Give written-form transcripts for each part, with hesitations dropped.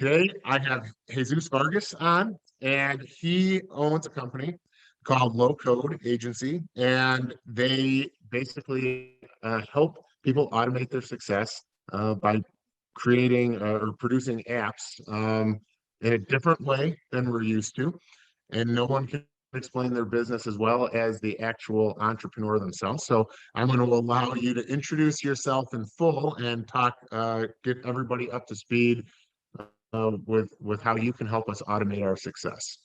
Today I have Jesus Vargas on, and he owns a company called Low Code Agency, and they basically help people automate their success by creating or producing apps in a different way than we're used to. And no one can explain their business as well as the actual entrepreneur themselves. So I'm going to allow you to introduce yourself in full and talk, get everybody up to speed with how you can help us automate our success.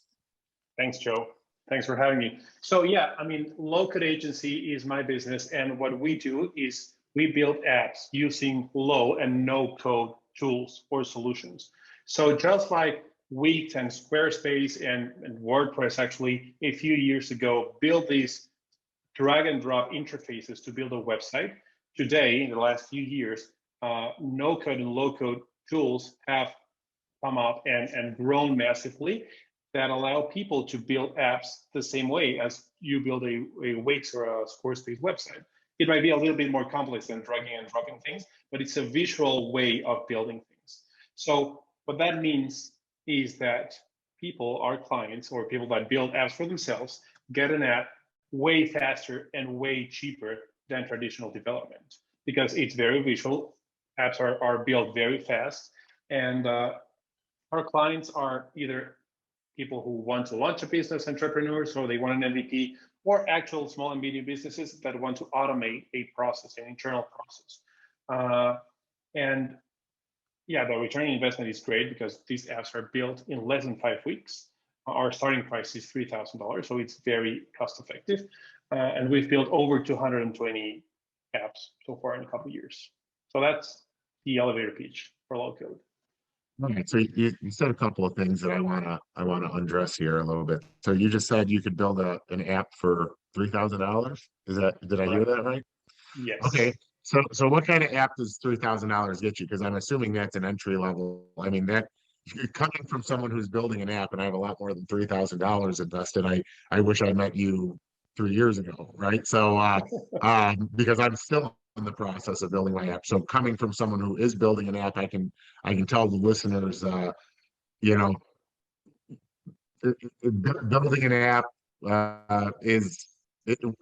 Thanks, Joe. Thanks for having me. So yeah, Low Code Agency is my business, and what we do is we build apps using low and no code tools or solutions. So just like Wix and Squarespace and WordPress actually a few years ago built these drag and drop interfaces to build a website, today, in the last few years, no code and low code tools have come up and grown massively that allow people to build apps the same way as you build a Wix or a Squarespace website. It might be a little bit more complex than dragging and dropping things, but it's a visual way of building things. So what that means is that people, our clients, or people that build apps for themselves, get an app way faster and way cheaper than traditional development because it's very visual. Apps are built very fast, and our clients are either people who want to launch a business, entrepreneurs, or they want an MVP, or actual small and medium businesses that want to automate a process, an internal process. And yeah, the return on investment is great because these apps are built in less than 5 weeks. Our starting price is $3,000, so it's very cost effective. And we've built over 220 apps so far in a couple of years. So that's the elevator pitch for low code. All right, so you said a couple of things that I wanna undress here a little bit. So you just said you could build an app for $3,000. Did I hear that right? Yes. Okay. So what kind of app does $3,000 get you? Because I'm assuming that's an entry level. I mean, that you're coming from someone who's building an app, and I have a lot more than $3,000 invested. I wish I met you 3 years ago, right? So because I'm still in the process of building my app. So coming from someone who is building an app, I can tell the listeners, you know, building an app it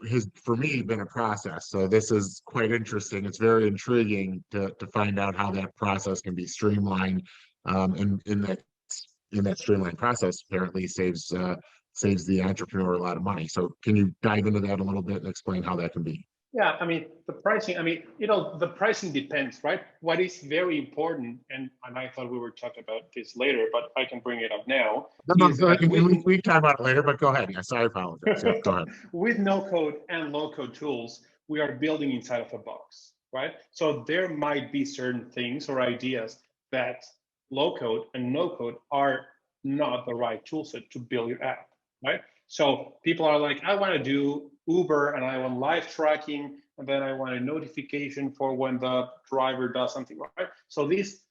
has for me been a process. So this is quite interesting. It's very intriguing to find out how that process can be streamlined. And in that streamlined process, apparently saves the entrepreneur a lot of money. So can you dive into that a little bit and explain how that can be? Yeah, the pricing, the pricing depends, right? What is very important, and I thought we were talking about this later, but I can bring it up now. No, we can talk about it later, but go ahead. Yes, I apologize. Yeah, go ahead. With no code and low code tools, we are building inside of a box, right? So there might be certain things or ideas that low code and no code are not the right tool set to build your app, right? So people are like, I want to do Uber and I want live tracking, and then I want a notification for when the driver does something, right? So these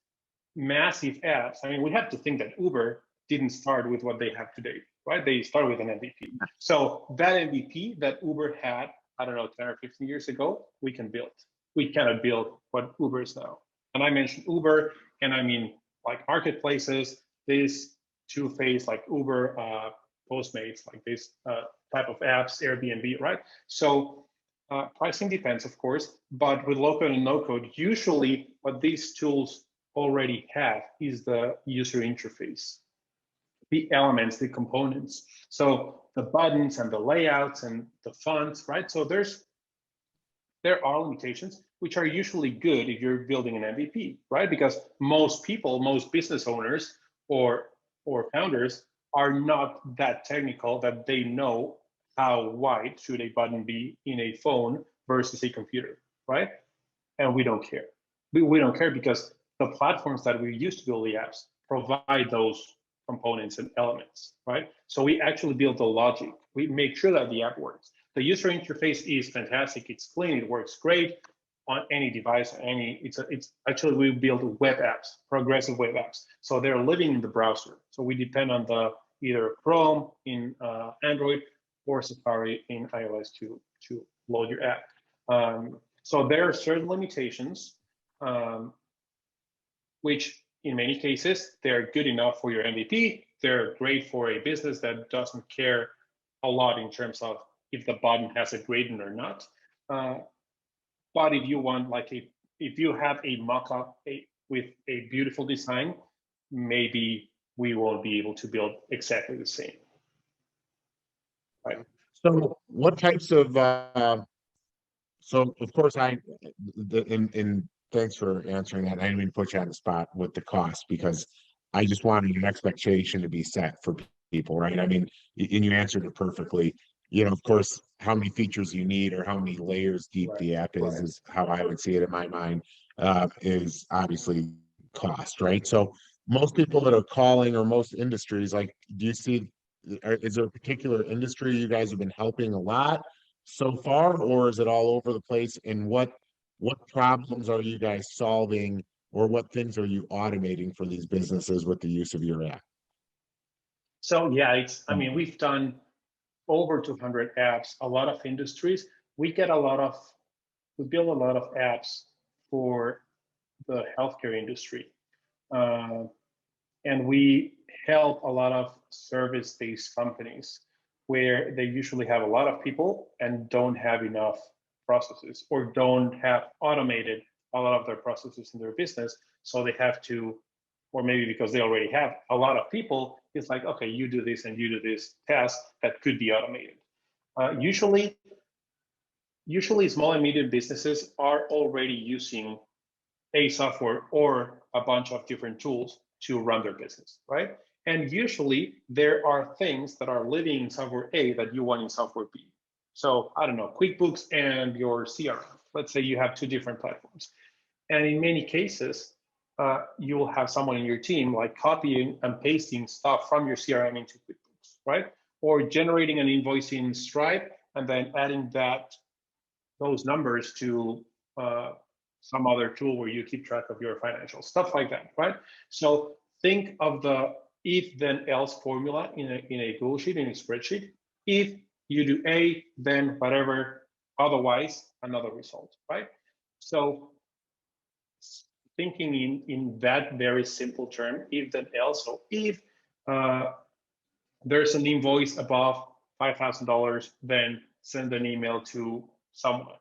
massive apps, we have to think that Uber didn't start with what they have today, right? They started with an MVP. So that MVP that Uber had, I don't know, 10 or 15 years ago, we can build. We cannot build what Uber is now. And I mentioned Uber, and I mean like marketplaces, this two-phase like Uber, Postmates, like this type of apps, Airbnb, right? So pricing depends, of course, but with low code and no code, usually what these tools already have is the user interface, the elements, the components. So the buttons and the layouts and the fonts, right? So there are limitations, which are usually good if you're building an MVP, right? Because most people, most business owners or founders are not that technical that they know how wide should a button be in a phone versus a computer, right? And we don't care. We don't care because the platforms that we use to build the apps provide those components and elements, right? So we actually build the logic. We make sure that the app works. The user interface is fantastic. It's clean. It works great on any device. It's actually we build web apps, progressive web apps. So they're living in the browser. So we depend on the either Chrome in Android or Safari in iOS to load your app. So there are certain limitations which in many cases, they're good enough for your MVP. They're great for a business that doesn't care a lot in terms of if the button has a gradient or not. But if you want if you have a mock-up with a beautiful design, maybe we won't be able to build exactly the same. Right. So what types of so of course and thanks for answering that. I didn't mean to put you on the spot with the cost because I just wanted an expectation to be set for people, right? I mean, and you answered it perfectly. You know, of course, how many features you need or how many layers deep the app is how I would see it in my mind, is obviously cost, right? So most people that are calling or most industries, like, do you see, is there a particular industry you guys have been helping a lot so far, or is it all over the place? And what problems are you guys solving, or what things are you automating for these businesses with the use of your app? So yeah, I mean, we've done over 200 apps, a lot of industries. We build a lot of apps for the healthcare industry. And we help a lot of service-based companies where they usually have a lot of people and don't have enough processes or don't have automated a lot of their processes in their business. So they have to, or maybe because they already have a lot of people, it's like, okay, you do this and you do this task that could be automated. Usually small and medium businesses are already using a software or a bunch of different tools to run their business, right? And usually there are things that are living in software A that you want in software B. So I don't know, QuickBooks and your CRM. Let's say you have two different platforms. And in many cases, you will have someone in your team like copying and pasting stuff from your CRM into QuickBooks, right? Or generating an invoice in Stripe and then adding those numbers to some other tool where you keep track of your financials, stuff like that, right? So think of the if then else formula in a Google sheet, in a spreadsheet. If you do A, then whatever, otherwise another result, right? So thinking in that very simple term, if then else. So if there's an invoice above $5,000, then send an email to someone.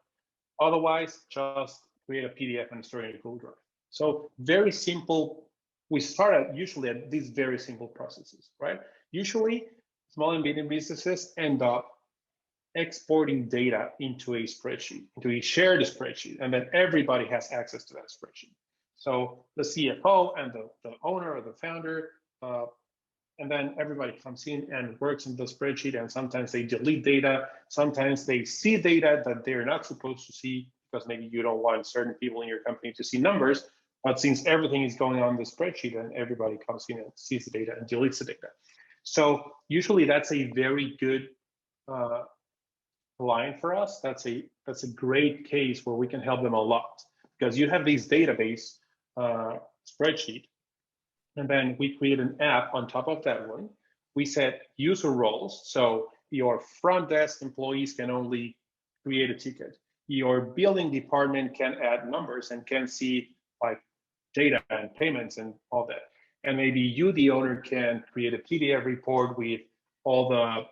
Otherwise, just create a PDF and store it in Google Drive. So very simple. We start usually at these very simple processes, right? Usually, small and medium businesses end up exporting data into a spreadsheet, into a shared spreadsheet, and then everybody has access to that spreadsheet. So the CFO and the owner or the founder, and then everybody comes in and works in the spreadsheet, and sometimes they delete data, sometimes they see data that they're not supposed to see because maybe you don't want certain people in your company to see numbers, but since everything is going on the spreadsheet and everybody comes in and sees the data and deletes the data. So usually that's a very good line for us. That's a great case where we can help them a lot because you have these database spreadsheet, and then we create an app on top of that one. We set user roles. So your front desk employees can only create a ticket. Your billing department can add numbers and can see like data and payments and all that. And maybe you, the owner, can create a PDF report with all the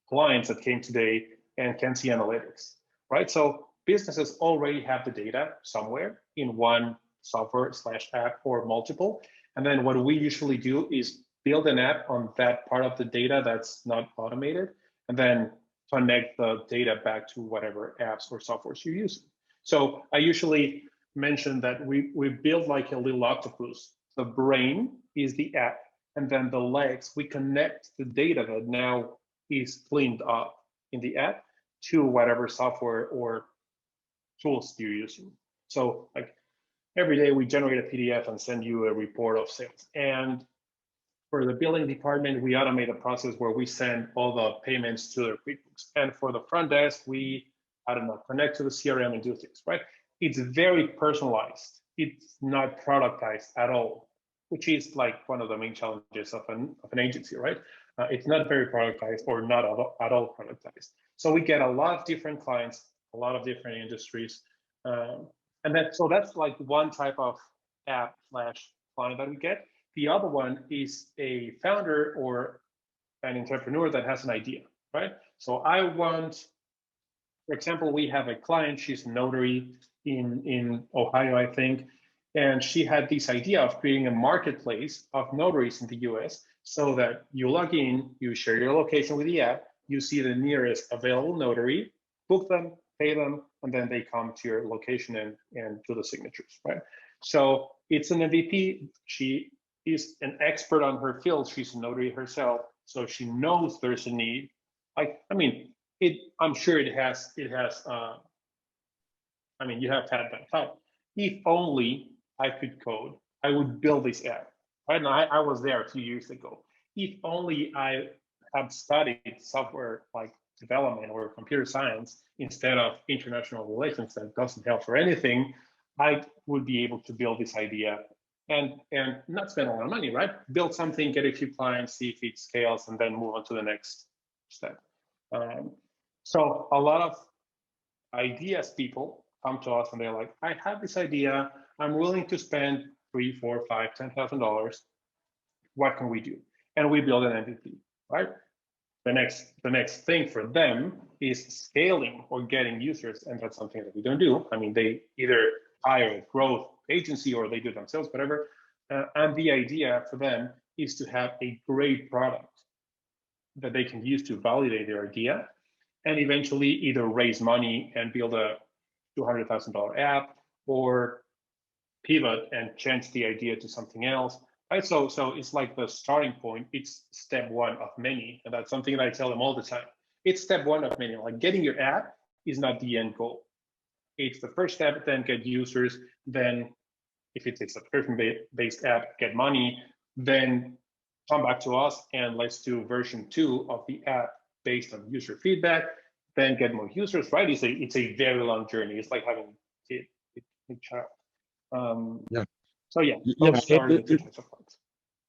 clients that came today and can see analytics, right? So businesses already have the data somewhere in one software/app or multiple. And then what we usually do is build an app on that part of the data that's not automated, and then connect the data back to whatever apps or softwares you're using. So I usually mention that we build like a little octopus. The brain is the app, and then the legs, we connect the data that now is cleaned up in the app to whatever software or tools you're using. So like every day we generate a PDF and send you a report of sales. And for the billing department, we automate a process where we send all the payments to their QuickBooks. And for the front desk, we, I don't know, connect to the CRM and do things, right? It's very personalized. It's not productized at all, which is like one of the main challenges of an agency, right? It's not very productized or not at all productized. So we get a lot of different clients, a lot of different industries. So that's like one type of app/ client that we get. The other one is a founder or an entrepreneur that has an idea, right? So I want, for example, we have a client, she's a notary in Ohio, I think, and she had this idea of creating a marketplace of notaries in the US so that you log in, you share your location with the app, you see the nearest available notary, book them, pay them, and then they come to your location and do the signatures, right? So it's an MVP. She is an expert on her field. She's a notary herself, so she knows there's a need. I mean, I'm sure it has. I mean, you have had that thought. If only I could code, I would build this app. Right now, I was there a few years ago. If only I had studied software like development or computer science instead of international relations that doesn't help for anything, I would be able to build this idea and not spend a lot of money, right? Build something, get a few clients, see if it scales, and then move on to the next step. So a lot of ideas people come to us and they're like, I have this idea, I'm willing to spend $3, $4, $5, $10,000. What can we do? And we build an MVP, right? The next thing for them is scaling or getting users, and that's something that we don't do. I mean, they either hire a growth agency or they do it themselves, whatever. And the idea for them is to have a great product that they can use to validate their idea and eventually either raise money and build a $200,000 app or pivot and change the idea to something else. Right? So it's like the starting point. It's step one of many. And that's something that I tell them all the time. It's step one of many. Like getting your app is not the end goal. It's the first step, then get users, then if it's a subscription-based app, get money, then come back to us and let's do version 2 of the app based on user feedback, then get more users, right? It's a very long journey. It's like having a child. Yeah. So yeah, Yeah, those are the two types of parts.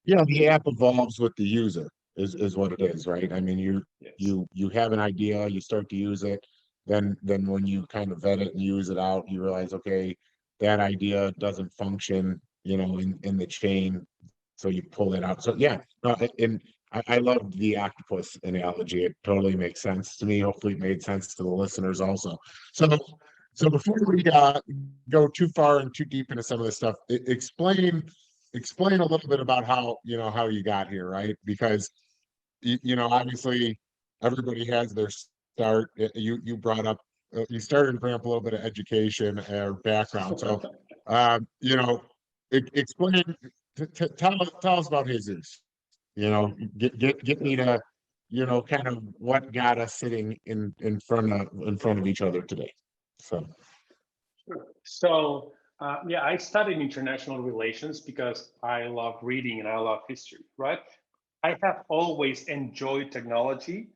yeah, the app evolves with the user is what it is, right? I mean, Yes. you have an idea, you start to use it, then when you kind of vet it and use it out, you realize, okay, that idea doesn't function, in the chain, so you pull it out. So yeah, no, and I love the octopus analogy. It totally makes sense to me. Hopefully, it made sense to the listeners also. So before we go too far and too deep into some of this stuff, explain a little bit about how you got here, right? Because obviously everybody has their start. You brought up you started to bring up a little bit of education or background. So explain tell us about Jesus. Get me to kind of what got us sitting in front of each other today. So yeah, I studied international relations because I love reading and I love history, right? I have always enjoyed technology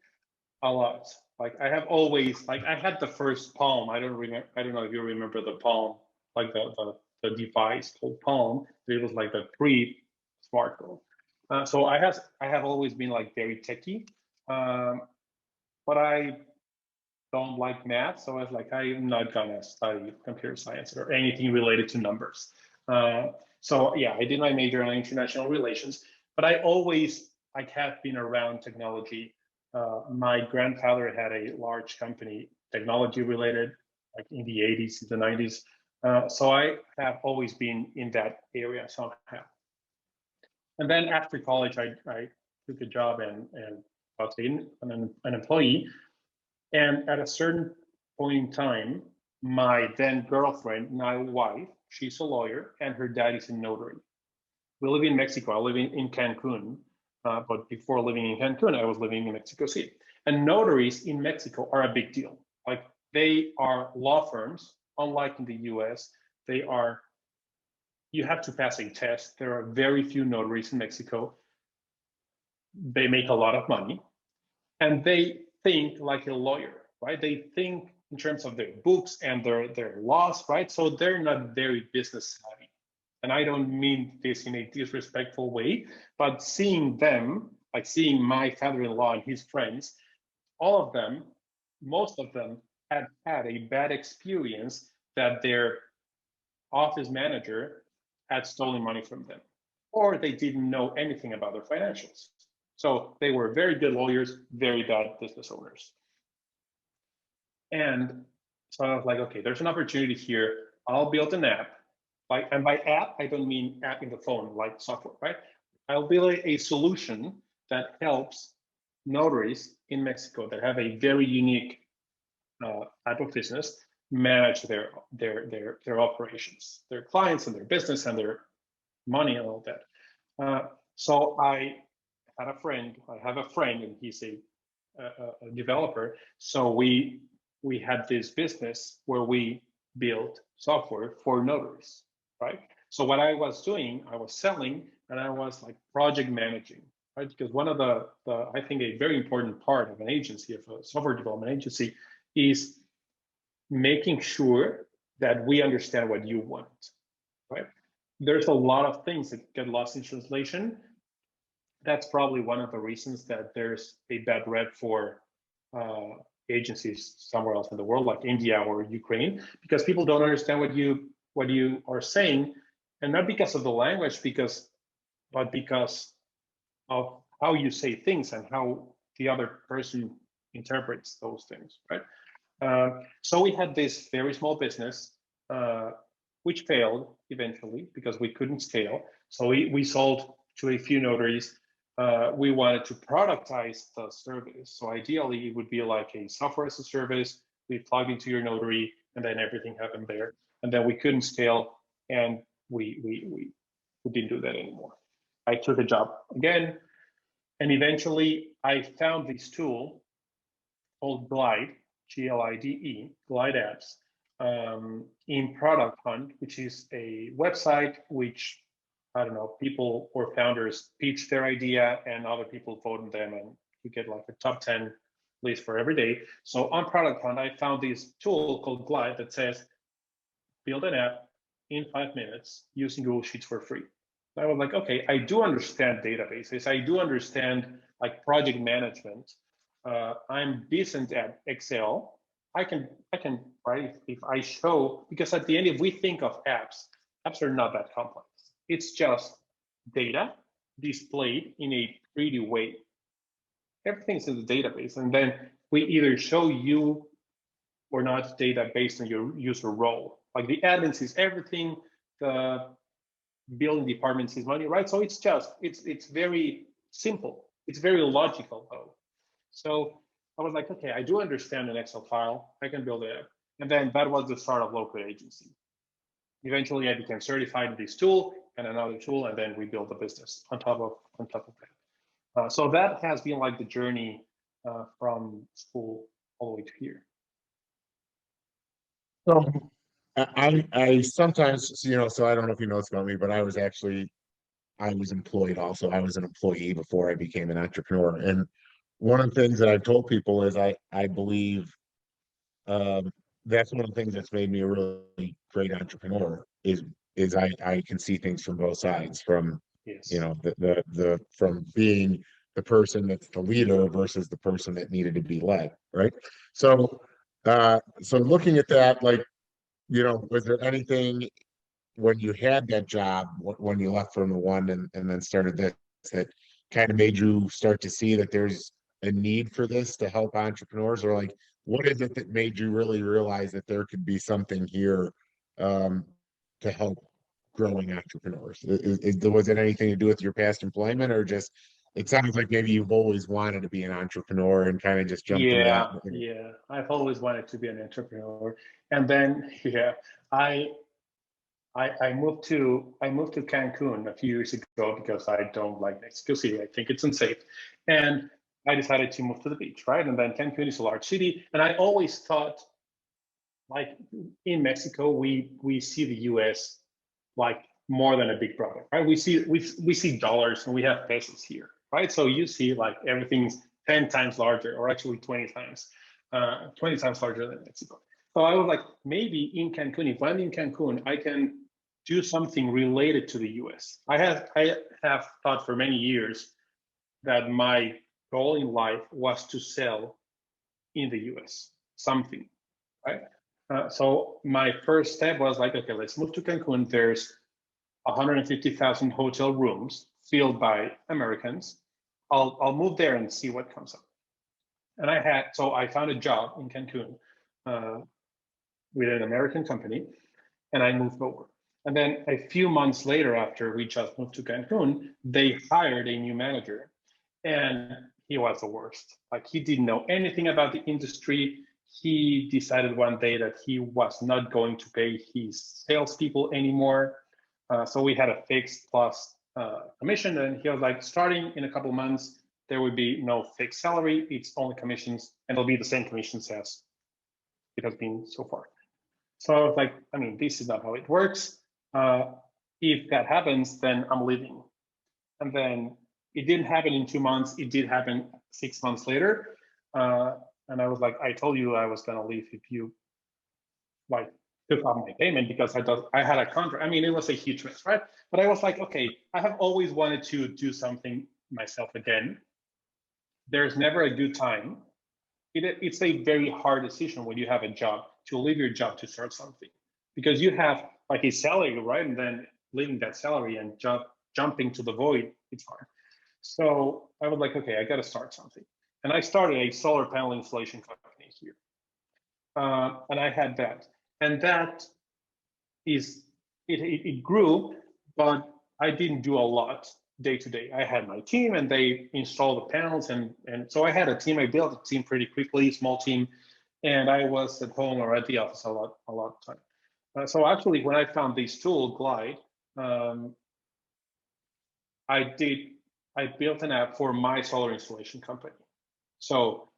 a lot. Like I have always I had the first Palm. I don't know if you remember the Palm, like the device called Palm. It was like a pre-smartphone. So I have always been like very techy, but I don't like math, so I was like, I'm not gonna study computer science or anything related to numbers. So yeah, I did my major in international relations, but I always have been around technology. My grandfather had a large company, technology related, like in the 80s, the 90s. So I have always been in that area somehow. And then after college, I took a job and got an employee. And at a certain point in time, my then girlfriend, now wife, she's a lawyer, and her dad is a notary. We live in Mexico. I live in Cancun. But before living in Cancun, I was living in Mexico City. And notaries in Mexico are a big deal. Like they are law firms, unlike in the US, you have to pass a test. There are very few notaries in Mexico. They make a lot of money and they think like a lawyer, right? They think in terms of their books and their laws, right? So they're not very business savvy. And I don't mean this in a disrespectful way, but seeing them, like seeing my father-in-law and his friends, all of them, most of them had had a bad experience that their office manager had stolen money from them. or they didn't know anything about their financials. So they were very good lawyers, very bad business owners. And so I was like, okay, there's an opportunity here. I'll build an app. And by app, I don't mean app in the phone, like software, right? I'll build a solution that helps notaries in Mexico that have a very unique type of business manage their operations, their clients and their business and their money and all that. So I have a friend, and he's a developer. So we had this business where we built software for notaries, right? So what I was doing, I was selling, and I was like project managing, right? Because one of the I think a very important part of an agency, of a software development agency, is making sure that we understand what you want, right? There's a lot of things that get lost in translation. That's probably one of the reasons that there's a bad rep for agencies somewhere else in the world, like India or Ukraine, because people don't understand what you are saying, and not because of the language, but because of how you say things and how the other person interprets those things, right? So we had this very small business, which failed eventually because we couldn't scale. So we sold to a few notaries. We wanted to productize the service. So ideally, it would be like a software as a service. We plug into your notary, and then everything happened there. And then we couldn't scale, and we didn't do that anymore. I took a job again, and eventually I found this tool called Glide, Glide, Glide Apps, in Product Hunt, which is a website which, I don't know, people or founders pitch their idea and other people vote on them, and you get like a top 10 list for every day. So on Product Hunt, I found this tool called Glide that says, build an app in 5 minutes using Google Sheets for free. I was like, okay, I do understand databases. I do understand like project management. I'm decent at Excel. I can write if I show, because at the end, if we think of apps are not that complex. It's just data displayed in a 3D way. Everything's in the database, and then we either show you or not data based on your user role. Like the admin sees everything, the billing department sees money, right? So it's very simple. It's very logical though. So I was like, okay, I do understand an Excel file. I can build it. And then that was the start of Low Code Agency. Eventually, I became certified in this tool and another tool, and then we built a business on top of that. So that has been like the journey from school all the way to here. So I sometimes, so I don't know if you know this about me, but I was employed also. I was an employee before I became an entrepreneur. And one of the things that I've told people is I believe that's one of the things that's made me a really great entrepreneur is I can see things from both sides, from Yes. the from being the person that's the leader versus the person that needed to be led, right? So so looking at that, like, was there anything when you had that job, when you left from the one and then started this, that kind of made you start to see that there's a need for this to help entrepreneurs? Or like, what is it that made you really realize that there could be something here to help growing entrepreneurs? Was it anything to do with your past employment, or just it sounds like maybe you've always wanted to be an entrepreneur and kind of just jumped into that? Yeah. I've always wanted to be an entrepreneur. And then, I moved to Cancun a few years ago because I don't like Mexico City. I think it's unsafe. And I decided to move to the beach, right? And then Cancun is a large city. And I always thought, like, in Mexico, we see the US like more than a big brother, right? We see dollars and we have pesos here, right? So you see like everything's 10 times larger, or actually 20 times larger than Mexico. So I was like, maybe in Cancun, if I'm in Cancun, I can do something related to the US. I have thought for many years that my goal in life was to sell in the US something, right? So my first step was like, okay, let's move to Cancun. There's 150,000 hotel rooms filled by Americans. I'll move there and see what comes up. And I found a job in Cancun with an American company, and I moved over. And then a few months later, after we just moved to Cancun, they hired a new manager, and he was the worst. Like, he didn't know anything about the industry. He decided one day that he was not going to pay his salespeople anymore. So we had a fixed plus commission, and he was like, starting in a couple of months, there would be no fixed salary. It's only commissions, and it'll be the same commissions as it has been so far. So I was like, I mean, this is not how it works. If that happens, then I'm leaving. And then it didn't happen in 2 months. It did happen 6 months later. And I was like, I told you I was going to leave if you like took off my payment, because I had a contract. I mean, it was a huge mess, right? But I was like, okay, I have always wanted to do something myself again. There's never a good time. It's a very hard decision when you have a job to leave your job to start something, because you have like a salary, right? And then leaving that salary and jumping to the void, it's hard. So I was like, okay, I got to start something. And I started a solar panel installation company here. And I had that. And that it grew, but I didn't do a lot day to day. I had my team, and they installed the panels. And so I had a team. I built a team pretty quickly, small team. And I was at home or at the office a lot of time. So actually, when I found this tool, Glide, I built an app for my solar installation company. So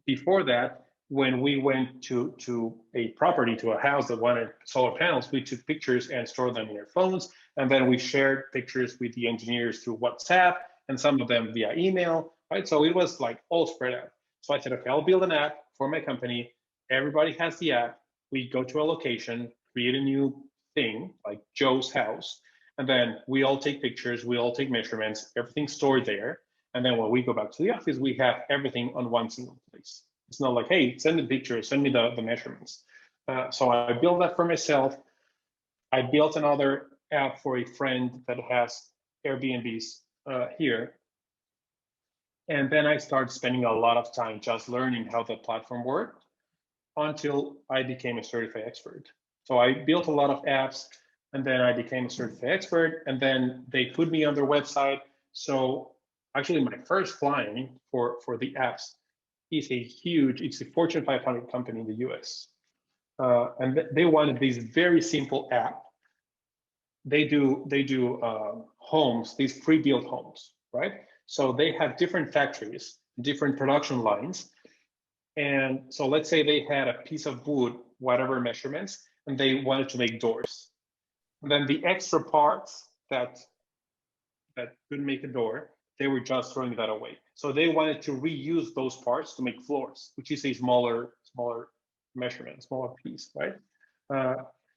before that, when we went to a property, to a house that wanted solar panels, we took pictures and stored them in our phones. And then we shared pictures with the engineers through WhatsApp, and some of them via email, right? So it was like all spread out. So I said, okay, I'll build an app for my company. Everybody has the app. We go to a location, create a new thing like Joe's house. And then we all take pictures, we all take measurements, everything's stored there. And then when we go back to the office, we have everything on one single place. It's not like, hey, send me pictures, send me the measurements. So I built that for myself. I built another app for a friend that has Airbnbs here. And then I started spending a lot of time just learning how the platform worked until I became a certified expert. So I built a lot of apps, and then I became a certified expert, and then they put me on their website. So actually my first client for the apps is it's a Fortune 500 company in the US. And they wanted this very simple app. They do homes, these pre-built homes, right? So they have different factories, different production lines. And so let's say they had a piece of wood, whatever measurements, and they wanted to make doors. And then the extra parts that couldn't make a door, they were just throwing that away. So they wanted to reuse those parts to make floors, which is a smaller measurement, smaller piece, right?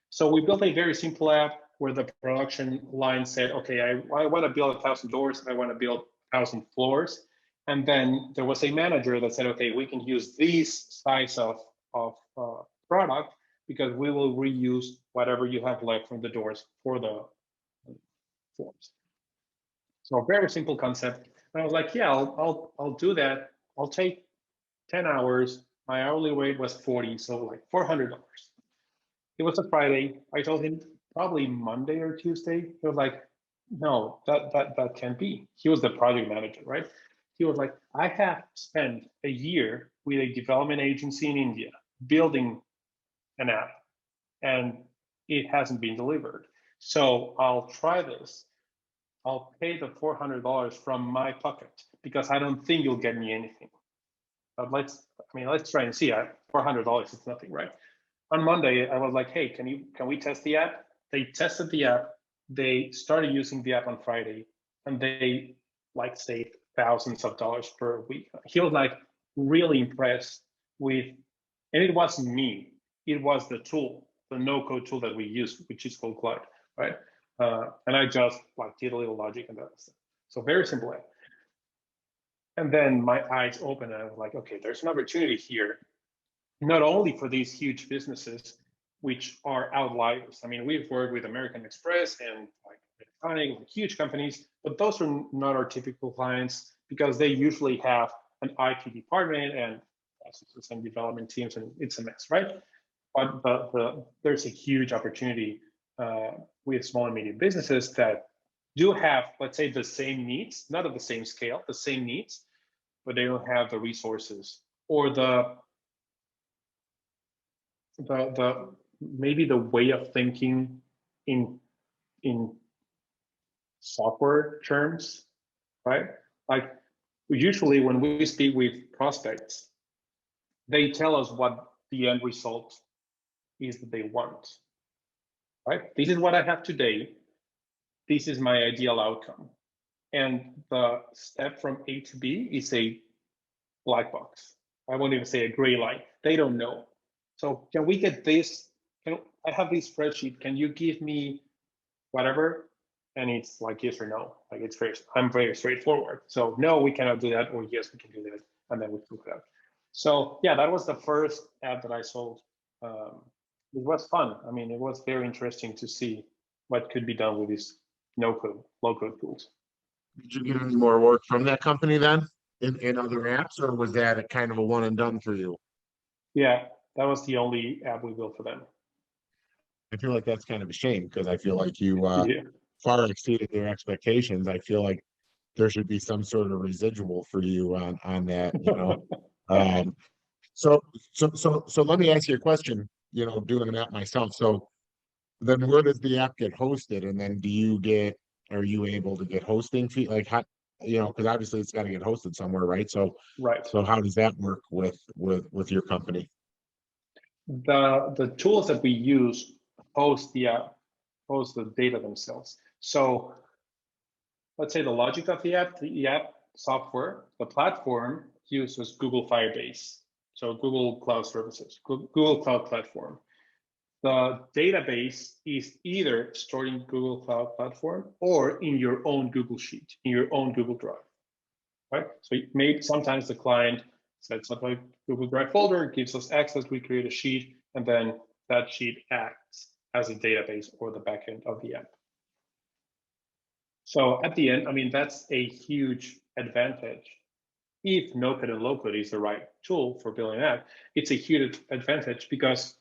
So we built a very simple app where the production line said, okay, I want to build 1,000 doors, I want to build 1,000 floors. And then there was a manager that said, okay, we can use this size of product because we will reuse whatever you have left from the doors for the floors. So a very simple concept. And I was like, yeah, I'll do that. I'll take 10 hours. My hourly rate was 40, so like $400. It was a Friday. I told him probably Monday or Tuesday. He was like, no, that can't be. He was the project manager, right? He was like, I have spent a year with a development agency in India building an app, and it hasn't been delivered. So I'll try this. I'll pay the $400 from my pocket because I don't think you'll get me anything. But let's try and see. $400 is nothing, right? On Monday, I was like, hey, can we test the app? They tested the app. They started using the app on Friday, and they like saved thousands of dollars per week. He was like really impressed with, and it wasn't me. It was the tool, the no-code tool that we use, which is called Glide, right? And I just like did a little logic and that stuff. So very simple app. And then my eyes opened, and I was like, okay, there's an opportunity here, not only for these huge businesses, which are outliers. I mean, we've worked with American Express and like iconic, like huge companies, but those are not our typical clients because they usually have an IT department and some development teams, and it's a mess, right? But there's a huge opportunity with small and medium businesses that do have, let's say, the same needs, not at the same scale, the same needs, but they don't have the resources or the maybe the way of thinking in software terms, right? Like usually when we speak with prospects, they tell us what the end result is that they want, right? This is what I have today. This is my ideal outcome. And the step from A to B is a black box. I won't even say a gray line. They don't know. So can we get this? I have this spreadsheet. Can you give me whatever? And it's like yes or no. Like I'm very straightforward. So no, we cannot do that, or yes, we can do that, and then we took it out. So yeah, that was the first app that I sold. It was fun. I mean, it was very interesting to see what could be done with these no-code, low-code tools. Did you get any more work from that company then in other apps, or was that a kind of a one and done for you? Yeah, that was the only app we built for them. I feel like that's kind of a shame because I feel like you Yeah. far exceeded their expectations. I feel like there should be some sort of residual for you on that, you know. Um, so let me ask you a question, you know, doing that myself. So then where does the app get hosted? And then are you able to get hosting fee? Like how, you know, because obviously it's got to get hosted somewhere, right? Right. So how does that work with your company? The tools that we use host the data themselves. So let's say the logic of the app software, the platform uses Google Firebase, so Google Cloud Services, Google Cloud Platform. The database is either stored in Google Cloud Platform or in your own Google Sheet, in your own Google Drive, right? So maybe sometimes the client sets up a Google Drive folder, gives us access, we create a sheet, and then that sheet acts as a database or the backend of the app. So at the end, I mean, that's a huge advantage. If no-code and low-code is the right tool for building an app, it's a huge advantage because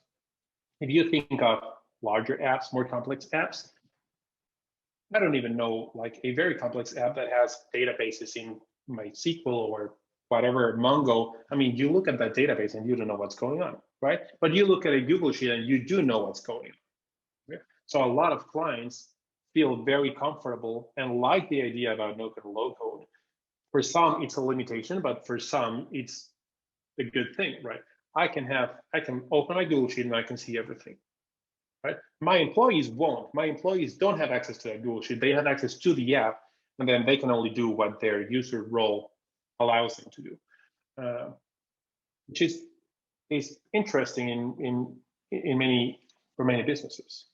if you think of larger apps, more complex apps, I don't even know, like a very complex app that has databases in MySQL or whatever, Mongo. I mean, you look at that database and you don't know what's going on, right? But you look at a Google Sheet and you do know what's going on. Right? So a lot of clients feel very comfortable and like the idea about no-code and low-code. For some, it's a limitation, but for some, it's a good thing, right? I can open my Google Sheet and I can see everything, right? My employees won't. My employees don't have access to that Google Sheet. They have access to the app, and then they can only do what their user role allows them to do, which is interesting for many businesses.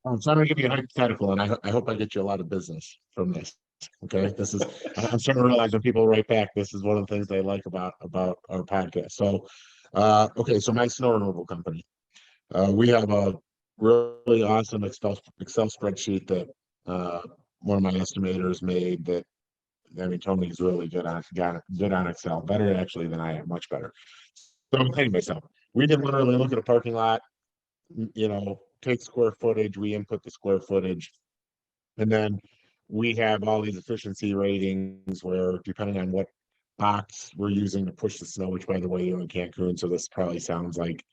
So I'm going to give you a hypothetical, and I hope I get you a lot of business from this. Okay, I'm starting to realize when people write back, this is one of the things they like about our podcast. So, okay, so my snow removal company, we have a really awesome Excel spreadsheet that one of my estimators made. That I mean, Tony's really good on Excel, better actually than I am, much better. So anyway, so we can literally look at a parking lot, you know, take square footage, we input the square footage, and then we have all these efficiency ratings where depending on what box we're using to push the snow, which by the way, you're in Cancun, so this probably sounds like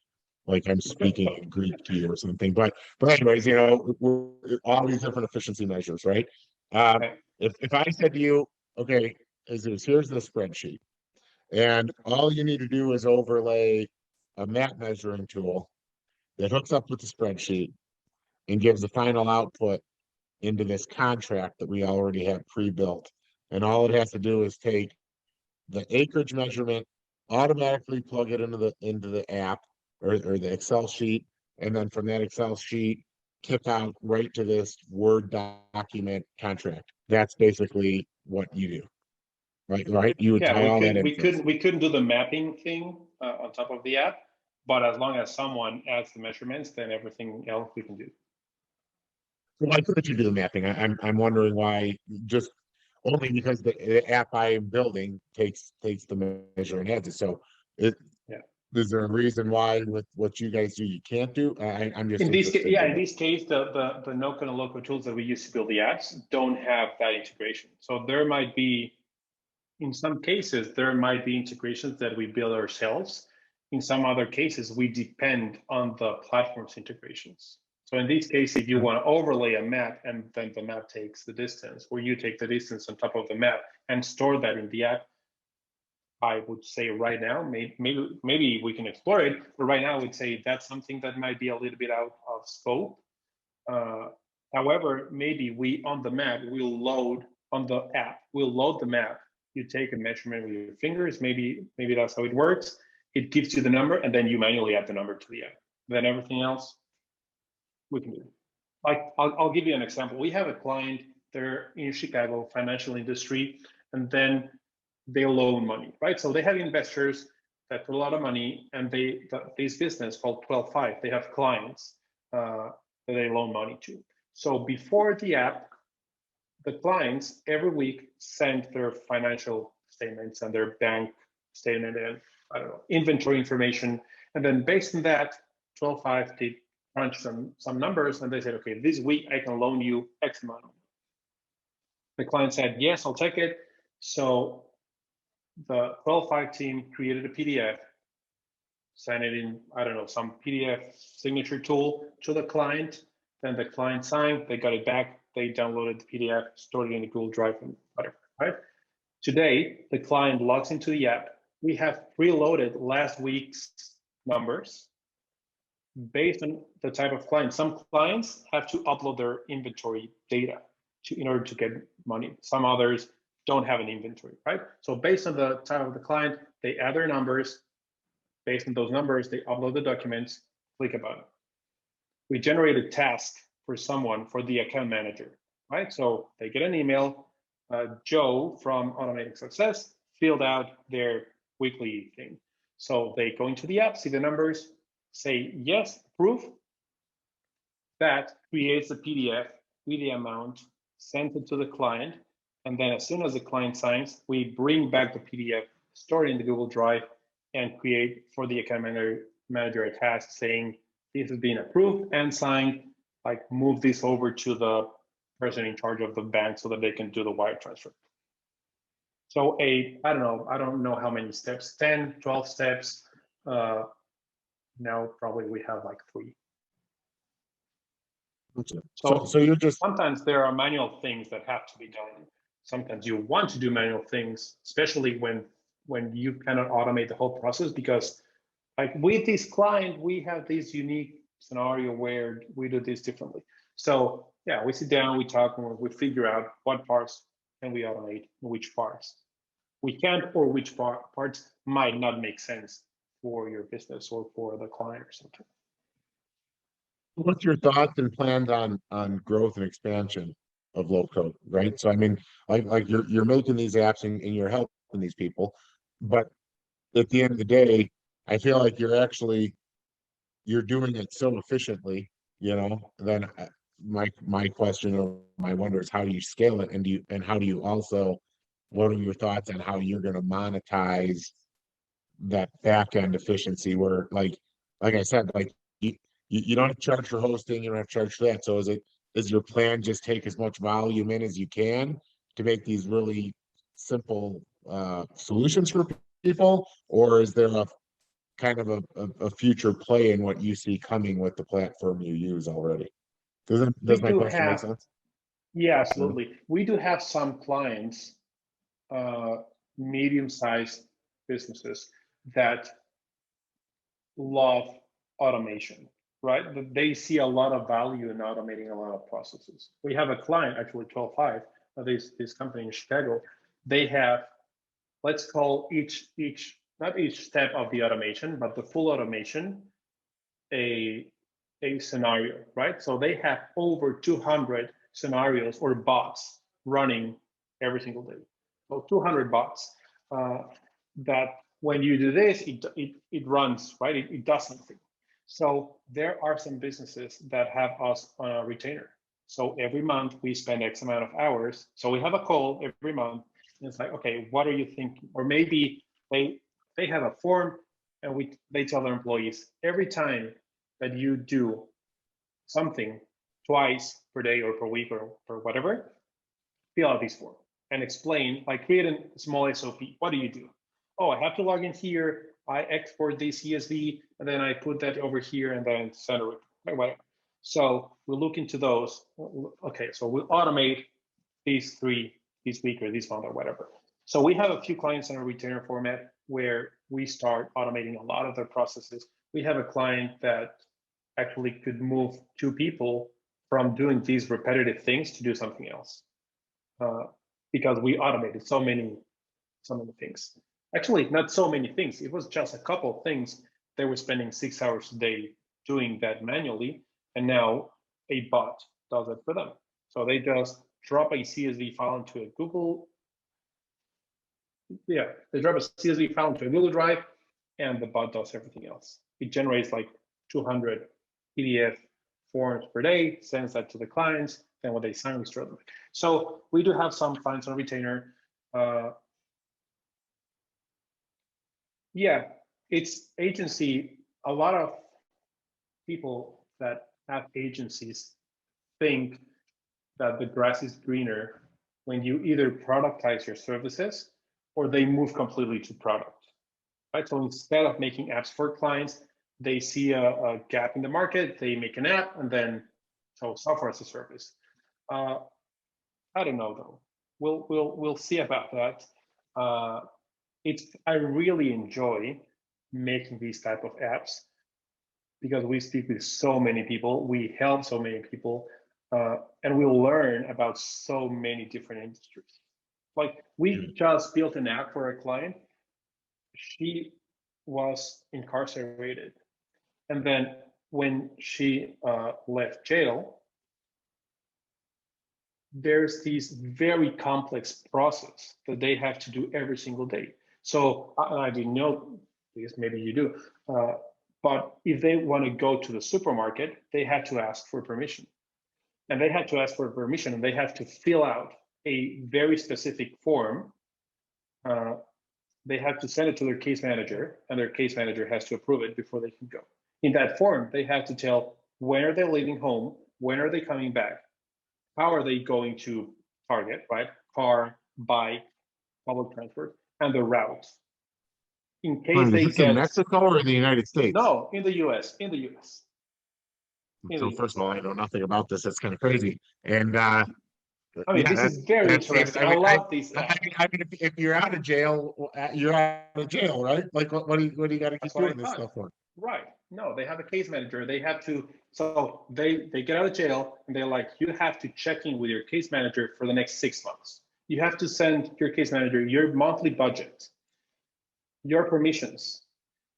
I'm speaking in Greek to you or something. But anyways, you know, we're all these different efficiency measures, right? If I said to you, okay, here's the spreadsheet, and all you need to do is overlay a map measuring tool that hooks up with the spreadsheet and gives the final output into this contract that we already have pre-built. And all it has to do is take the acreage measurement, automatically plug it into the app or the Excel sheet, and then from that Excel sheet, kick out right to this Word document contract. That's basically what you do. Right. You would tie all that in. We couldn't do the mapping thing on top of the app, but as long as someone adds the measurements, then everything else we can do. Why couldn't you do the mapping? I'm wondering why, just only because the app I am building takes the measure and adds it. So it, Yeah. is there a reason why with what you guys do you can't do? I'm just In this case, interested yeah, to in know. this case, the no-code and low-code tools that we use to build the apps don't have that integration. So there might be, in some cases, there might be integrations that we build ourselves. In some other cases, we depend on the platform's integrations. So in this case, if you want to overlay a map and then the map takes the distance, or you take the distance on top of the map and store that in the app, I would say right now, maybe we can explore it, but right now I would say that's something that might be a little bit out of scope. However, maybe we on the map, we'll load on the app, we'll load the map. You take a measurement with your fingers, maybe that's how it works. It gives you the number and then you manually add the number to the app. Then everything else we can do. Like I'll give you an example. We have a client, they're in Chicago, financial industry, and then they loan money, right? So they have investors that put a lot of money, and this business called 12/5, they have clients that they loan money to. So before the app, the clients every week send their financial statements and their bank statement and I don't know, inventory information. And then based on that, 12/5, they crunch some numbers and they said, okay, this week I can loan you X amount. The client said, yes, I'll take it. So the 12/5 team created a PDF, sent it in, I don't know, some PDF signature tool to the client. Then the client signed, they got it back, they downloaded the PDF, stored it in the Google Drive, and whatever, right? Today, the client logs into the app. We have preloaded last week's numbers based on the type of client. Some clients have to upload their inventory data in order to get money. Some others don't have an inventory, right? So based on the type of the client, they add their numbers. Based on those numbers, they upload the documents, click a button. We generate a task for someone, for the account manager, right? So they get an email, Joe from Automatic Success filled out their weekly thing. So they go into the app, see the numbers, say yes, approve. That creates a PDF with the amount, sends it to the client, and then as soon as the client signs, we bring back the PDF, store it in the Google Drive, and create for the account manager a task saying this has been approved and signed, like move this over to the person in charge of the bank so that they can do the wire transfer. So I don't know how many steps, 10, 12 steps. Now probably we have like 3. So you're just, sometimes there are manual things that have to be done. Sometimes you want to do manual things, especially when you cannot automate the whole process, because like with this client, we have this unique scenario where we do this differently. So yeah, we sit down, we talk, and we figure out what parts can we automate, which parts we can't, or which parts might not make sense for your business or for the client or something. what's your thoughts and plans on growth and expansion of low code, right? So I mean, like you're making these apps and you're helping these people, but at the end of the day, I feel like you're doing it so efficiently, then my question or my wonder is how do you scale it, and how do you also, what are your thoughts on how you're going to monetize that back end efficiency where like I said, like you don't have to charge for hosting, you don't have to charge for that. So is your plan just take as much volume in as you can to make these really simple solutions for people, or is there a kind of a future play in what you see coming with the platform you use already? Does my question make sense? Yeah, absolutely. We do have some clients, medium-sized businesses that love automation, right? They see a lot of value in automating a lot of processes. We have a client, actually 12/5, this company in Chicago. They have, let's call not each step of the automation, but the full automation, a scenario, right? So they have over 200 scenarios or bots running every single day. So 200 bots that when you do this, it runs, right? It does something. So there are some businesses that have us on a retainer. So every month we spend X amount of hours. So we have a call every month. And it's like, okay, what are you thinking? Or maybe they have a form and they tell their employees every time that you do something twice per day or per week or whatever, fill out this form and explain, like create a small SOP. What do you do? Oh, I have to log in here. I export this CSV and then I put that over here and then send it, whatever. So we'll look into those. Okay, so we'll automate these three this week or this month or whatever. So we have a few clients in a retainer format where we start automating a lot of their processes. We have a client that actually could move two people from doing these repetitive things to do something else because we automated so many things. Actually, not so many things. It was just a couple of things. They were spending 6 hours a day doing that manually, and now a bot does it for them. So they just drop a CSV file into a Google. Yeah, they drop a CSV file into a Google Drive, and the bot does everything else. It generates like 200 PDF forms per day, sends that to the clients, and when they sign, we store them. So we do have some clients on retainer. Yeah, it's agency. A lot of people that have agencies think that the grass is greener when you either productize your services or they move completely to product, right? So instead of making apps for clients, they see a gap in the market, they make an app, and then so software as a service. I don't know though. We'll see about that. I really enjoy making these type of apps because we speak with so many people, we help so many people, and we learn about so many different industries. Like we just built an app for a client. She was incarcerated, and then when she left jail, there's this very complex process that they have to do every single day. So I didn't know this, maybe you do, but if they want to go to the supermarket, they had to ask for permission. And they had to ask for permission and they have to fill out a very specific form. They have to send it to their case manager and their case manager has to approve it before they can go. In that form, they have to tell when are they leaving home, when are they coming back, how are they going to Target, right? Car, bike, public transport, and the route. In case they get in Mexico or in the United States? No, in the US, in the US. So first of all, I know nothing about this. That's kind of crazy. And I mean, yeah, this is very interesting. I love these. I mean, if you're out of jail, you're out of jail, right? Like, what do you got to keep doing this stuff for? Right. No, they have a case manager. They have to. So they get out of jail and they're like, you have to check in with your case manager for the next 6 months. You have to send your case manager your monthly budget, your permissions,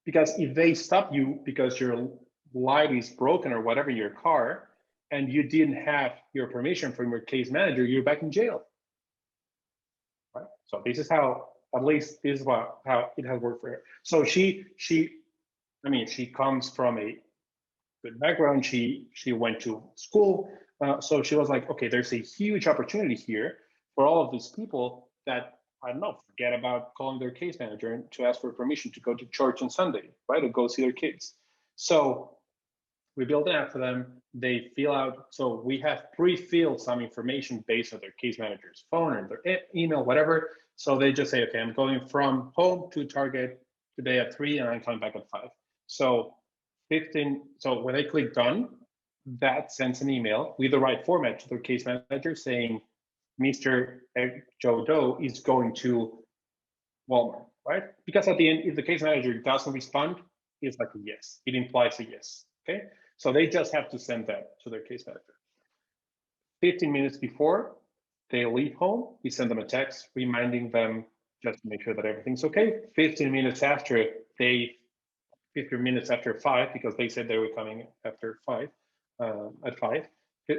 because if they stop you because your light is broken or whatever in your car, and you didn't have your permission from your case manager, you're back in jail. Right? So this is how, at least this is how it has worked for her. So she comes from a good background. She went to school. So she was like, okay, there's a huge opportunity here for all of these people that, I don't know, forget about calling their case manager and to ask for permission to go to church on Sunday, right? Or go see their kids. So we built an app for them. They fill out, so we have pre-filled some information based on their case manager's phone and their email, whatever. So they just say, okay, I'm going from home to Target today at 3 and I'm coming back at 5. So so when they click done, that sends an email with the right format to their case manager saying, Mr. Joe Doe is going to Walmart, right? Because at the end, if the case manager doesn't respond, it's like a yes. It implies a yes, okay? So they just have to send that to their case manager. 15 minutes before they leave home, we send them a text reminding them just to make sure that everything's okay. 15 minutes after 5, because they said they were coming after 5, at 5.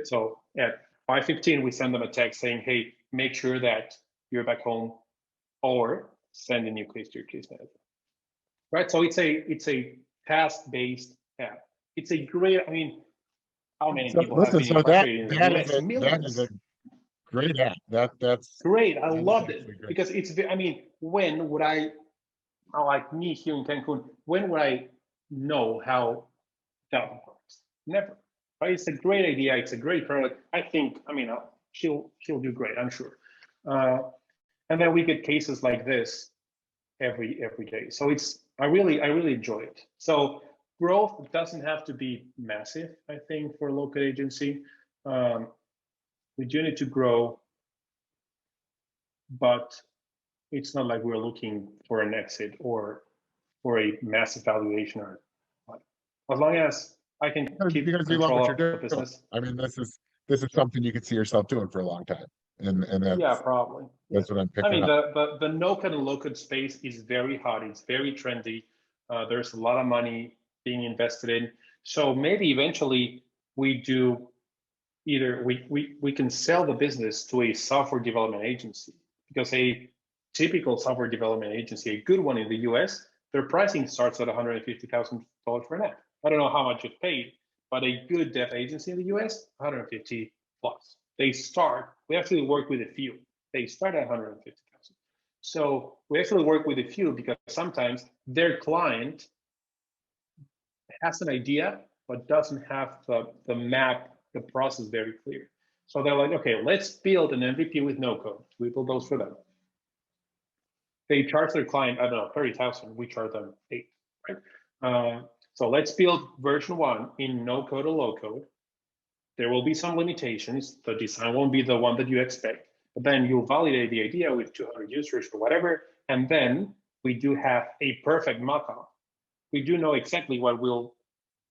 So at 5:15, we send them a text saying, hey, make sure that you're back home or send a new case to your case manager. Right, so it's a task-based app. It's a great, I mean, how many So people have listen, been so that infatuated in that is less a millions? great app. That's Great, I loved actually it great. because I mean, when would I, like me here in Cancun, when would I know how that works? Never. Right? It's a great idea. It's a great product. I think. I mean, she'll do great. I'm sure. Uh, and then we get cases like this every day. So it's I really enjoy it. So growth doesn't have to be massive. I think for a local agency, um, we do need to grow, but it's not like we're looking for an exit or for a massive valuation or what. As long as I can keep Because you love control what you're of the doing. business. I mean, this is something you could see yourself doing for a long time, and Yeah, probably. Yeah. that's what I'm I picking mean, up. the no-code and low-code space is very hot. It's very trendy. There's a lot of money being invested in. So maybe eventually we do either we can sell the business to a software development agency, because a typical software development agency, a good one in the US, their pricing starts at $150,000 for an app. I don't know how much it paid, but a good dev agency in the US, 150 plus. They start, we actually work with a few. They start at 150,000. So we actually work with a few because sometimes their client has an idea, but doesn't have the map, the process very clear. So they're like, okay, let's build an MVP with no code. We build those for them. They charge their client, I don't know, 30,000. We charge them 8, right? So let's build version 1 in no code or low code. There will be some limitations. The design won't be the one that you expect, but then you'll validate the idea with 200 users or whatever. And then we do have a perfect mockup. We do know exactly what we'll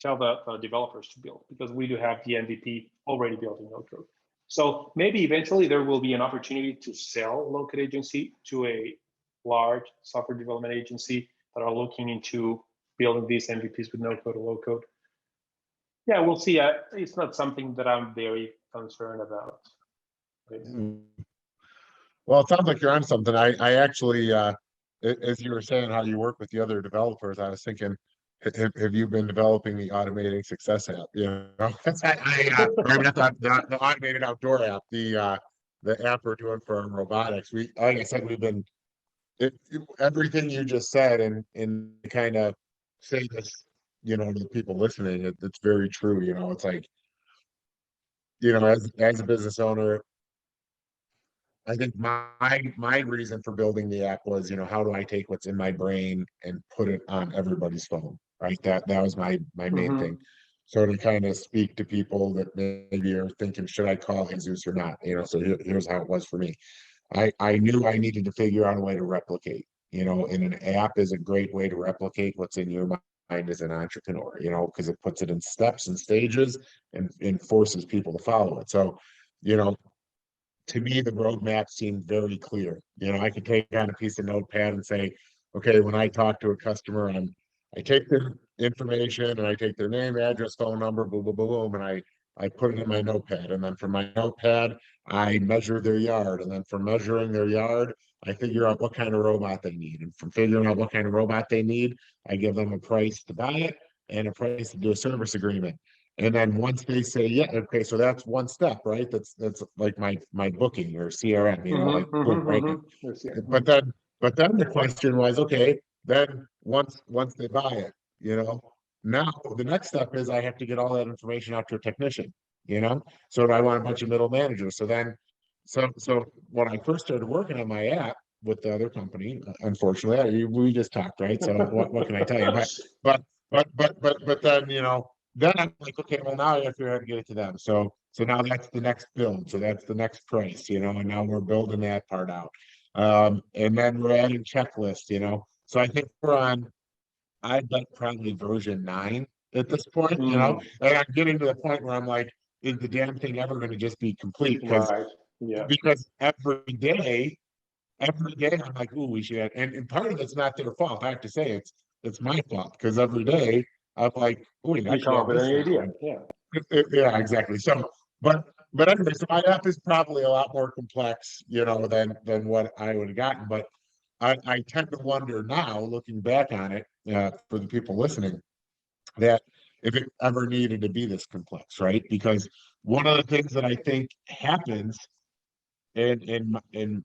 tell the developers to build, because we do have the MVP already built in no code. So maybe eventually there will be an opportunity to sell local agency to a large software development agency that are looking into building these MVPs with no code or low code. Yeah, we'll see. It's not something that I'm very concerned about. Well, it sounds like you're on something. I actually, as you were saying how you work with the other developers, I was thinking, have you been developing the automating success app? You know, that's or I mean, not the automated outdoor app, the app we're doing for our robotics. Like I said, we've been everything you just said, and kind of say this, to the people listening, it's very true. It's like, as a business owner, I think my reason for building the app was, how do I take what's in my brain and put it on everybody's phone, right? That was my main thing. Mm-hmm. So to kind of speak to people that maybe are thinking, should I call Jesus or not? So here's how it was for me. I knew I needed to figure out a way to replicate, and an app is a great way to replicate what's in your mind as an entrepreneur, because it puts it in steps and stages and forces people to follow it. So, you know, to me, the roadmap seemed very clear. I could take on a piece of notepad and say, okay, when I talk to a customer, I take their information and I take their name, address, phone number, boom, boom, boom, boom, and I put it in my notepad. And then from my notepad, I measure their yard. And then from measuring their yard, I figure out what kind of robot they need. And from figuring out what kind of robot they need, I give them a price to buy it and a price to do a service agreement. And then once they say, yeah, okay, so that's one step, right? That's like my booking or CRM, like Mm-hmm, boom, right? mm-hmm, mm-hmm. But then the question was, okay, then once they buy it, now the next step is I have to get all that information out to a technician, So I want a bunch of middle managers. So when I first started working on my app with the other company, unfortunately, we just talked, right? So what can I tell you? But then then I'm like, okay, well now I have to figure out how to get it to them. So now that's the next build. So that's the next price, and now we're building that part out. And then we're adding checklists, So I think we're on, I bet probably version 9 at this point, Mm, and I'm getting to the point where I'm like, is the damn thing ever going to just be complete? Because right. Yeah. because every day I'm like, ooh, we should have, and part of it's not their fault. I have to say it's my fault, because every day I'm like, ooh, I You should come up have with this any idea. down. Yeah. Yeah, exactly. So, but anyway, so my app is probably a lot more complex, than what I would have gotten. But I tend to wonder now, looking back on it, for the people listening, that if it ever needed to be this complex, right? Because one of the things that I think happens, and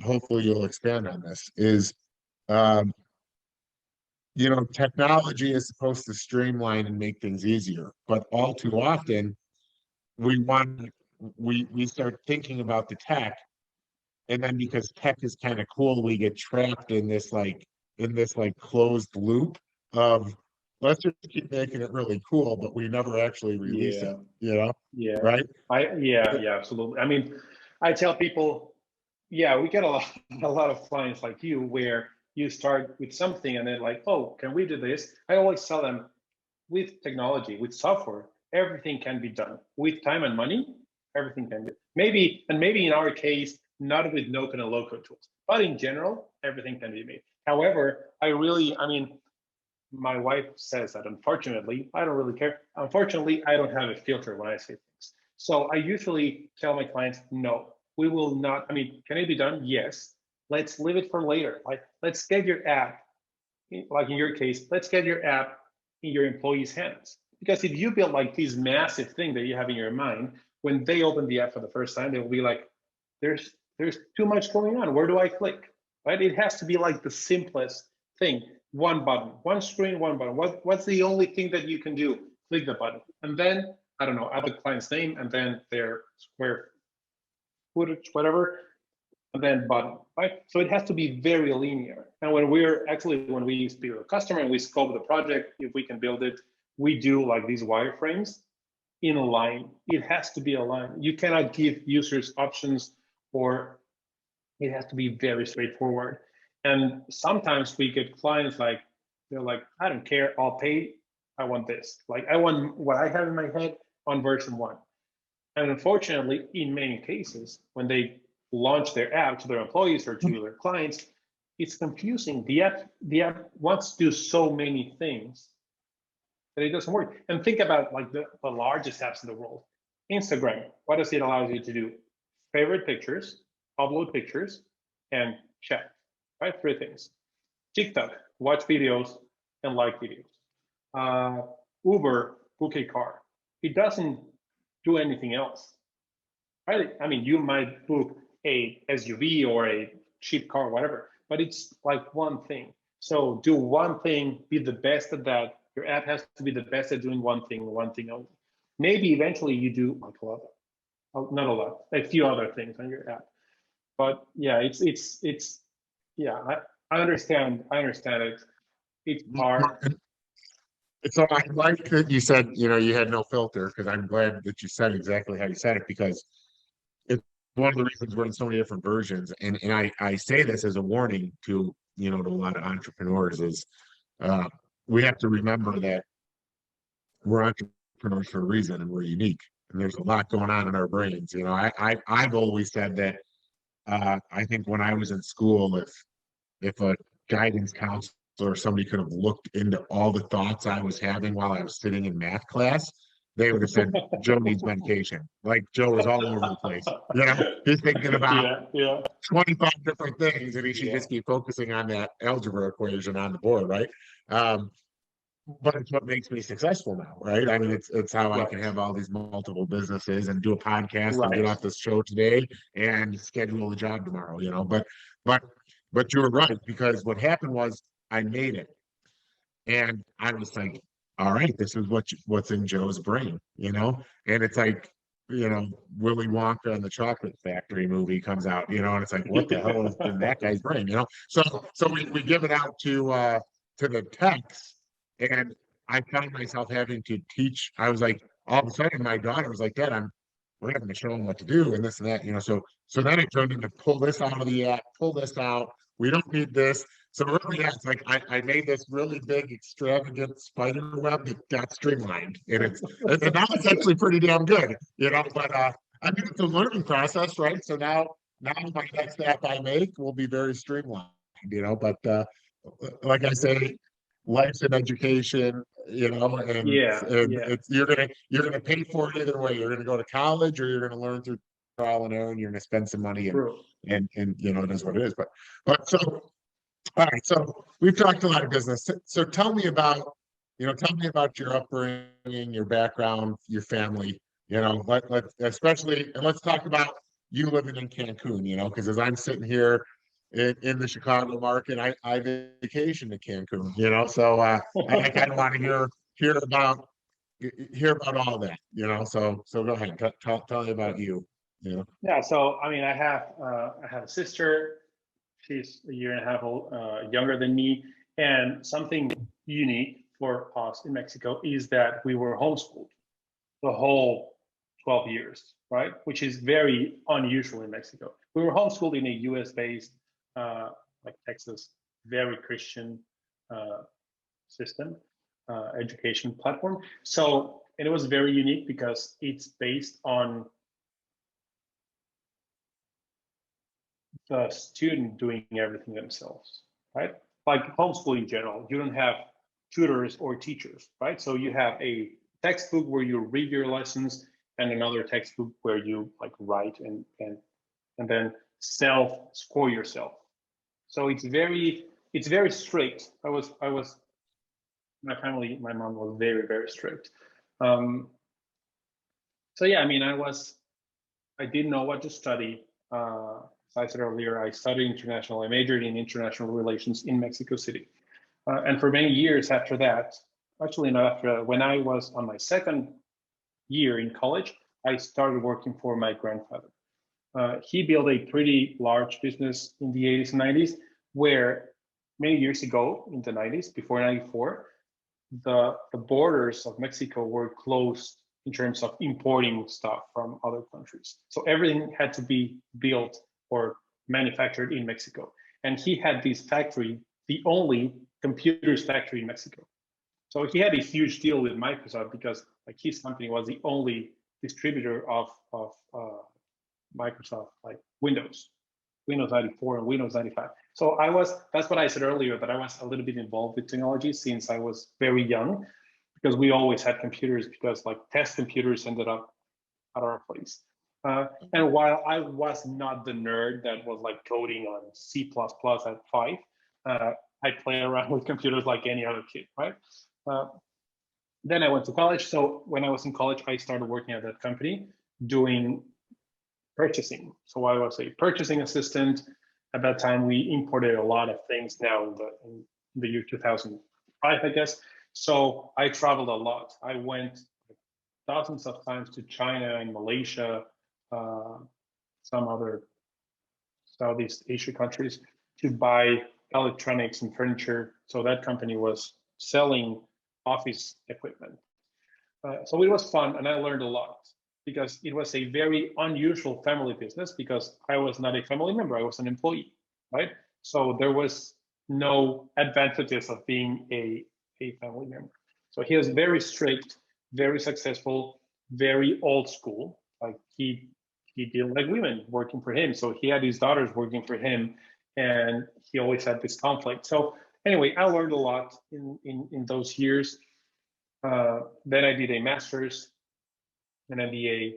hopefully you'll expand on this, is um, technology is supposed to streamline and make things easier, but all too often we want we start thinking about the tech, and then because tech is kind of cool, we get trapped in this like closed loop of let's just keep making it really cool, but we never actually release Yeah. it, Yeah. right? Yeah, absolutely. I mean, I tell people, yeah, we get a lot, a lot of clients like you where you start with something and they're like, oh, can we do this? I always tell them, with technology, with software, everything can be done. With time and money, everything can be. Maybe in our case, not with no-code and low-code tools, but in general, everything can be made. However, I mean, my wife says that unfortunately, I don't really care. Unfortunately, I don't have a filter when I say things. So I usually tell my clients, no, we will not. I mean, can it be done? Yes. Let's leave it for later. Like, let's get your app, like in your case, let's get your app in your employees' hands. Because if you build like this massive thing that you have in your mind, when they open the app for the first time, they will be like, there's too much going on. Where do I click? Right? It has to be like the simplest thing. One button, one screen, one button. What's the only thing that you can do? Click the button. And then, I don't know, add the client's name and then their square footage, whatever, and then button, right? So it has to be very linear. And when we speak with a customer and we scope the project, if we can build it, we do like these wireframes in a line. It has to be a line. You cannot give users options, or it has to be very straightforward. And sometimes we get clients like, they're like, I don't care, I'll pay, I want this. Like, I want what I have in my head on version 1. And unfortunately, in many cases, when they launch their app to their employees or to their clients, it's confusing. The app wants to do so many things that it doesn't work. And think about like the largest apps in the world. Instagram, what does it allow you to do? Favorite pictures, upload pictures, and chat, right? 3 things. TikTok, watch videos and like videos. Uber, book a car. It doesn't do anything else, right? I mean, you might book a SUV or a cheap car, whatever, but it's like one thing. So do one thing, be the best at that. Your app has to be the best at doing one thing only. Maybe eventually you do like a lot, not a lot, a few other things on your app. But yeah, it's yeah, I understand. I understand it. It's hard. So I like that you said, you had no filter, because I'm glad that you said exactly how you said it, because it's one of the reasons we're in so many different versions. And I say this as a warning to a lot of entrepreneurs is uh, we have to remember that we're entrepreneurs for a reason and we're unique. And there's a lot going on in our brains. I've always said that I think when I was in school, if a guidance counselor or somebody could have looked into all the thoughts I was having while I was sitting in math class, they would have said, Joe needs medication. Like Joe was all over the place. He's thinking about Yeah, 25 different things and he should yeah, just keep focusing on that algebra equation on the board, right? But it's what makes me successful now, right? I mean, it's how I can right, have all these multiple businesses and do a podcast and get right. off this show today and schedule a job tomorrow, but but you were right, because what happened was I made it and I was like, all right, this is what's in Joe's brain. And it's like, Willy Wonka and the Chocolate Factory movie comes out, and it's like, what the hell is in that guy's brain? So we give it out to the techs, and I found myself having to teach. I was like, all of a sudden, my daughter was like, Dad, we're having to show them what to do and this and that. So then it turned into pull this out of the app, pull this out. We don't need this. So really, yeah, it's like I made this really big, extravagant spider web that got streamlined, and now it's actually pretty damn good. But I mean, it's a learning process, right? So now my next app I make will be very streamlined. But like I say, life's an education, and Yeah, yeah, it's you're gonna pay for it either way. You're gonna go to college or you're gonna learn through trial and error, and you're gonna spend some money and true. it is what it is. But so all right, so we've talked a lot of business. So tell me about, tell me about your upbringing, your background, your family, especially, and let's talk about you living in Cancun, because as I'm sitting here in the Chicago market, I vacation to Cancun, so I kind of want to hear about all that, so go ahead, tell me about you, Yeah, so I mean, I have a sister. She's a year and a half younger than me, and something unique for us in Mexico is that we were homeschooled the whole 12 years, right? Which is very unusual in Mexico. We were homeschooled in a US based, like Texas, very Christian system, education platform. So, and it was very unique because it's based on the student doing everything themselves, right? Like homeschool in general, you don't have tutors or teachers, right? So you have a textbook where you read your lessons and another textbook where you like write and then self score yourself. So it's very strict. My family, my mom was very, very strict. Um, so yeah, I mean, I didn't know what to study. As I said earlier, I studied international. I majored in international relations in Mexico City. And for many years after that, actually not after that, when I was on my second year in college, I started working for my grandfather. He built a pretty large business in the 80s and 90s, where many years ago in the 90s, before 94, the borders of Mexico were closed in terms of importing stuff from other countries. So everything had to be built or manufactured in Mexico. And he had this factory, the only computers factory in Mexico. So he had a huge deal with Microsoft because like his company was the only distributor of Microsoft like Windows 94 and Windows 95. So that's what I said earlier, that I was a little bit involved with technology since I was very young, because we always had computers because like test computers ended up at our place. And while I was not the nerd that was like coding on C++ at 5, I play around with computers like any other kid, right? Uh, then I went to college. So when I was in college, I started working at that company doing purchasing. So I was a purchasing assistant. At that time, we imported a lot of things now in the year 2005, I guess. So I traveled a lot. I went dozens of times to China and Malaysia, some other Southeast Asia countries to buy electronics and furniture. So that company was selling office equipment. So it was fun and I learned a lot because it was a very unusual family business because I was not a family member, I was an employee, right? So there was no advantages of being a family member. So he was very strict, very successful, very old school. Like he didn't like women working for him. So he had his daughters working for him and he always had this conflict. So anyway, I learned a lot in those years. Then I did a master's, an MBA,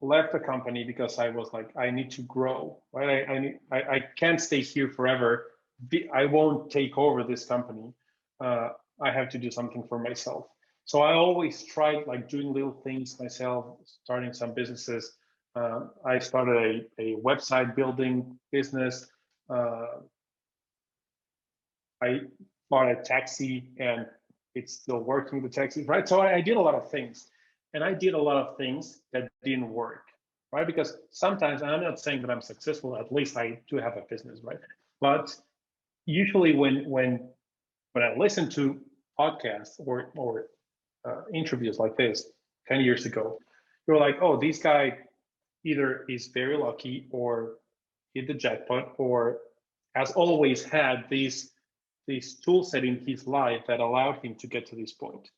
left the company because I was like, I need to grow, right? I can't stay here forever. I won't take over this company. I have to do something for myself. So I always tried like doing little things myself, starting some businesses. I started a website building business. I bought a taxi and it's still working, the taxi, right? So I did a lot of things and I did a lot of things that didn't work, right? Because sometimes, and I'm not saying that I'm successful, at least I do have a business, right? But usually when I listen to podcasts or interviews like this 10 years ago, you're like, oh, this guy either is very lucky or hit the jackpot or has always had this tool set in his life that allowed him to get to this point.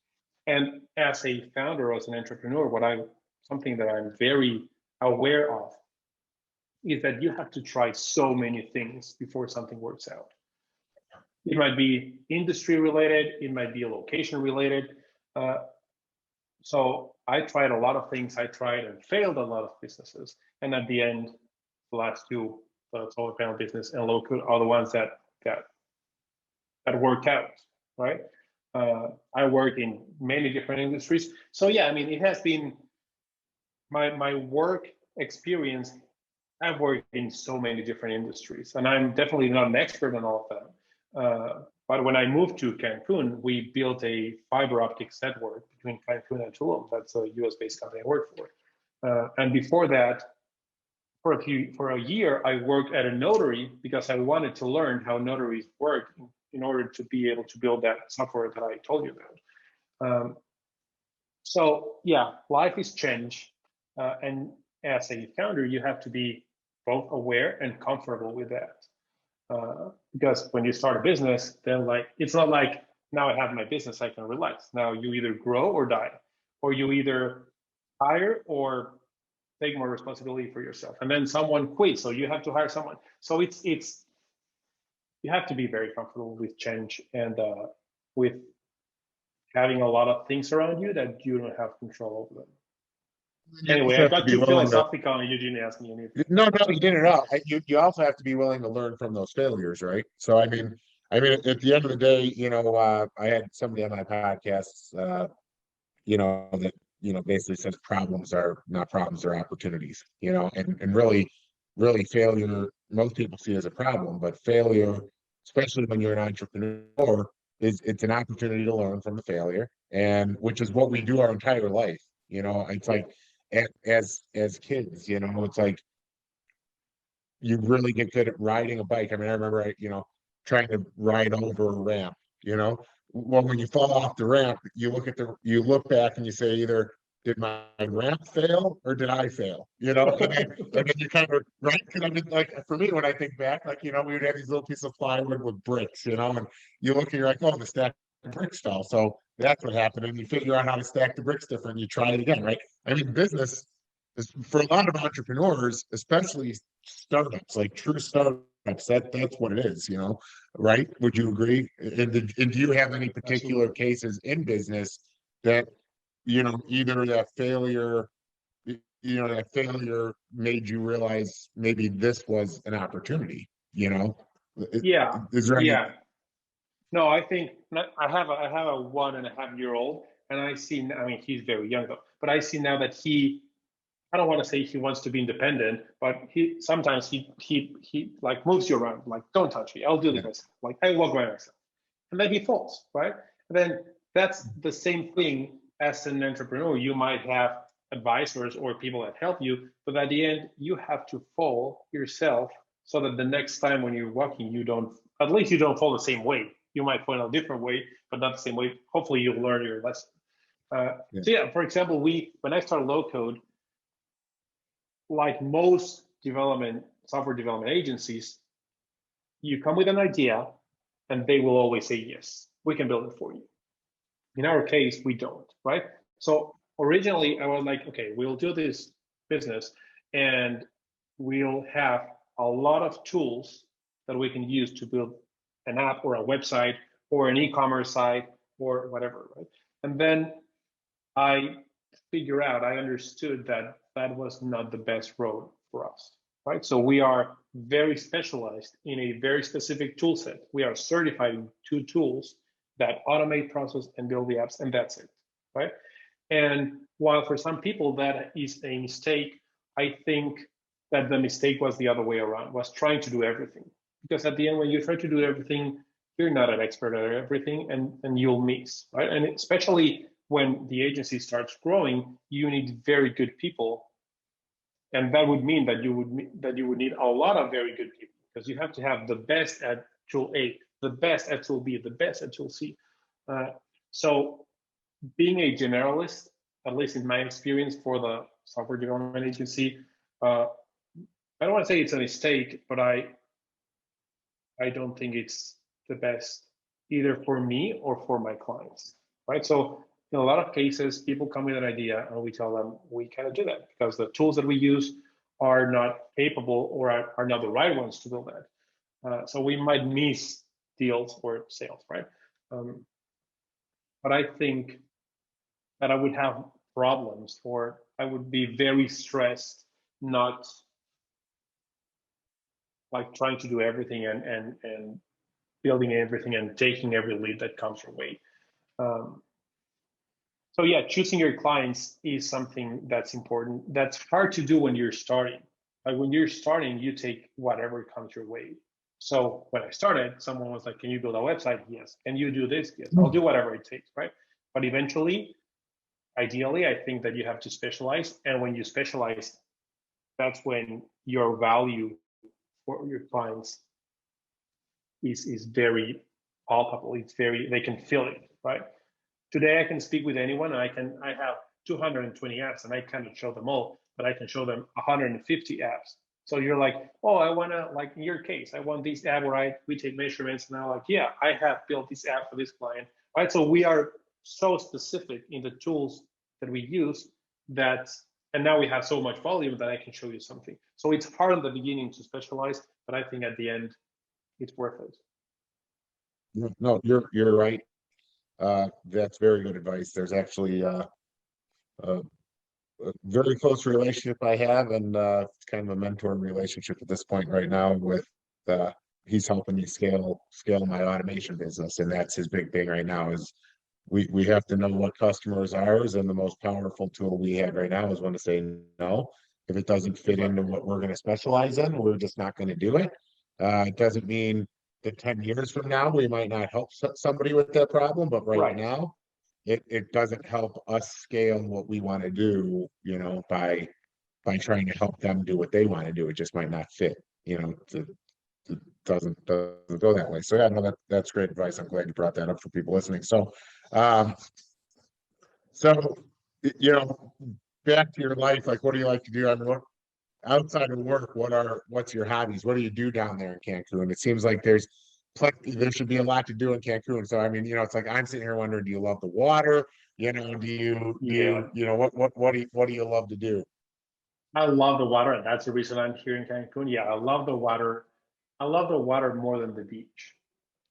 And as a founder, as an entrepreneur, something that I'm very aware of is that you have to try so many things before something works out. It might be industry related, it might be location related. So I tried a lot of things. I tried and failed a lot of businesses. And at the end, the last two, the solar panel business and local, are the ones that worked out, right? I work in many different industries. So yeah, I mean, it has been my work experience. I've worked in so many different industries, and I'm definitely not an expert on all of them. But when I moved to Cancun, we built a fiber optics network between Cancun and Tulum. That's a US-based company I work for. And before that, for a year, I worked at a notary because I wanted to learn how notaries work in order to be able to build that software that I told you about. So yeah, life is change, and as a founder, you have to be both aware and comfortable with that. Because when you start a business, then like it's not like now I have my business, I can relax. Now you either grow or die, or you either hire or take more responsibility for yourself. And then someone quits, so you have to hire someone. So it's you have to be very comfortable with change and with having a lot of things around you that you don't have control over them. You Anyway, also I have to got be too willing to. philosophical and you didn't ask me anything. No, no, you didn't at all. You also have to be willing to learn from those failures, right? So I mean, at the end of the day, I had somebody on my podcast, that basically says problems are not problems, they're opportunities, and really failure most people see as a problem, but failure, especially when you're an entrepreneur, it's an opportunity to learn from the failure, and which is what we do our entire life. It's like as kids, it's like you really get good at riding a bike. I mean, I remember, trying to ride over a ramp, well, when you fall off the ramp, you look back and you say either did my ramp fail or did I fail? And then you kind of right. Because I mean, like for me, when I think back, like we would have these little pieces of plywood with bricks, and you look and you're like, oh, the stack of bricks fell. So that's what happened, and you figure out how to stack the bricks different. And you try it again, right? I mean, business is for a lot of entrepreneurs, especially startups, like true startups. That's what it is, right? Would you agree? And do you have any particular Absolutely. cases in business that, either that failure made you realize maybe this was an opportunity, I- Yeah, Is there any? yeah. No, I think I have a 1.5 year old, and I see. I mean, he's very young though, but I see now that he. I don't want to say he wants to be independent, but he sometimes he like moves you around. Like, don't touch me. I'll do this Yeah, myself. Like, I walk by myself, and then he falls, right? And then that's the same thing as an entrepreneur. You might have advisors or people that help you, but at the end, you have to fall yourself so that the next time when you're walking, at least you don't fall the same way. You might fall in a different way, but not the same way. Hopefully, you'll learn your lesson. yeah, So yeah, for example, when I started low code, like most software development agencies, you come with an idea and they will always say, yes, we can build it for you. In our case, we don't, right? So originally I was like, okay, we'll do this business and we'll have a lot of tools that we can use to build an app or a website or an e-commerce site or whatever, right? And then I I understood that that was not the best road for us, right? So we are very specialized in a very specific tool set. We are certified in two tools that automate process and build the apps, and that's it, right? And while for some people that is a mistake, I think that the mistake was the other way around, was trying to do everything. Because at the end, when you try to do everything, you're not an expert at everything and you'll miss, right? And especially when the agency starts growing, you need very good people. And that would mean that you would need a lot of very good people because you have to have the best at tool A, the best at tool B, the best at tool C. So being a generalist, at least in my experience for the software development agency, I don't want to say it's a mistake, but I don't think it's the best either for me or for my clients, right? So in a lot of cases, people come with an idea and we tell them we cannot do that because the tools that we use are not capable or are not the right ones to build that. So we might miss deals or sales, right? But I think that I would have problems or I would be very stressed not like trying to do everything and building everything and taking every lead that comes your way. Um, so yeah, choosing your clients is something that's important. That's hard to do when you're starting. Like when you're starting, you take whatever comes your way. So when I started, someone was like, "Can you build a website?" Yes. Can you do this? Yes. I'll do whatever it takes, right? But eventually, ideally, I think that you have to specialize. And when you specialize, that's when your value for your clients is very palpable. It's very, they can feel it, right? Today I can speak with anyone. I have 220 apps and I cannot show them all, but I can show them 150 apps. So you're like, oh, I want to, like in your case, I want this app where we take measurements. And I'm like, yeah, I have built this app for this client, right? So we are so specific in the tools that we use that, and now we have so much volume that I can show you something. So it's hard in the beginning to specialize, but I think at the end, it's worth it. No, you're right. That's very good advice. There's actually a very close relationship I have, and it's kind of a mentor relationship at this point right now with he's helping me scale my automation business, and that's his big thing right now is we have to know what customers are ours, and the most powerful tool we have right now is when to say no. If it doesn't fit into what we're going to specialize in, we're just not going to do it. It doesn't mean that 10 years from now we might not help somebody with that problem, but right Right. now it doesn't help us scale what we want to do, by trying to help them do what they want to do. It just might not fit, it doesn't go that way. So yeah, no, that's great advice. I'm glad you brought that up for people listening. Um, so you know, back to your life, like what do you like to do? I mean, outside of work, what's your hobbies? What do you do down there in Cancun? It seems like there should be a lot to do in Cancun. So I mean, it's like I'm sitting here wondering, do you love the water? Yeah. What do you love to do? I love the water, and that's the reason I'm here in Cancun. Yeah, I love the water. I love the water more than the beach.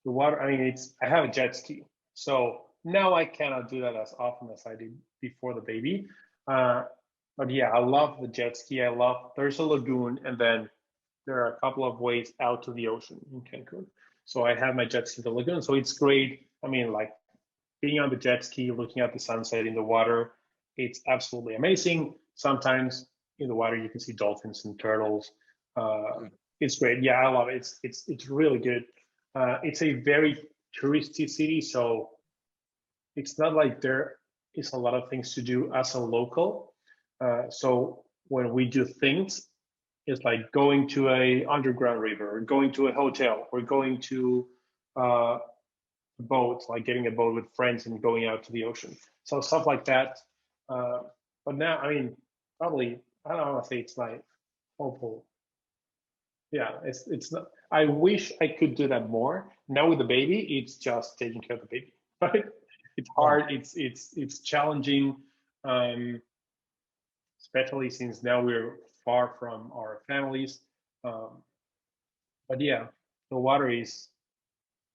The water, I mean, I have a jet ski. So now I cannot do that as often as I did before the baby. Uh, but yeah, I love the jet ski. There's a lagoon, and then there are a couple of ways out to the ocean in Cancun. So I have my jet ski in the lagoon. So it's great. I mean, like being on the jet ski, looking at the sunset in the water, it's absolutely amazing. Sometimes in the water you can see dolphins and turtles. It's great. Yeah, I love it. It's really good. It's a very touristy city, so it's not like there is a lot of things to do as a local. So when we do things, it's like going to a underground river, or going to a hotel, or going to boat, like getting a boat with friends and going out to the ocean. So stuff like that. Uh, but now, I mean, probably I don't want to say it's my hopeful. Yeah, it's not. I wish I could do that more. Now with the baby, it's just taking care of the baby. Right? It's Yeah. hard. It's challenging, um, especially since now we're far from our families. Um, but yeah, the water is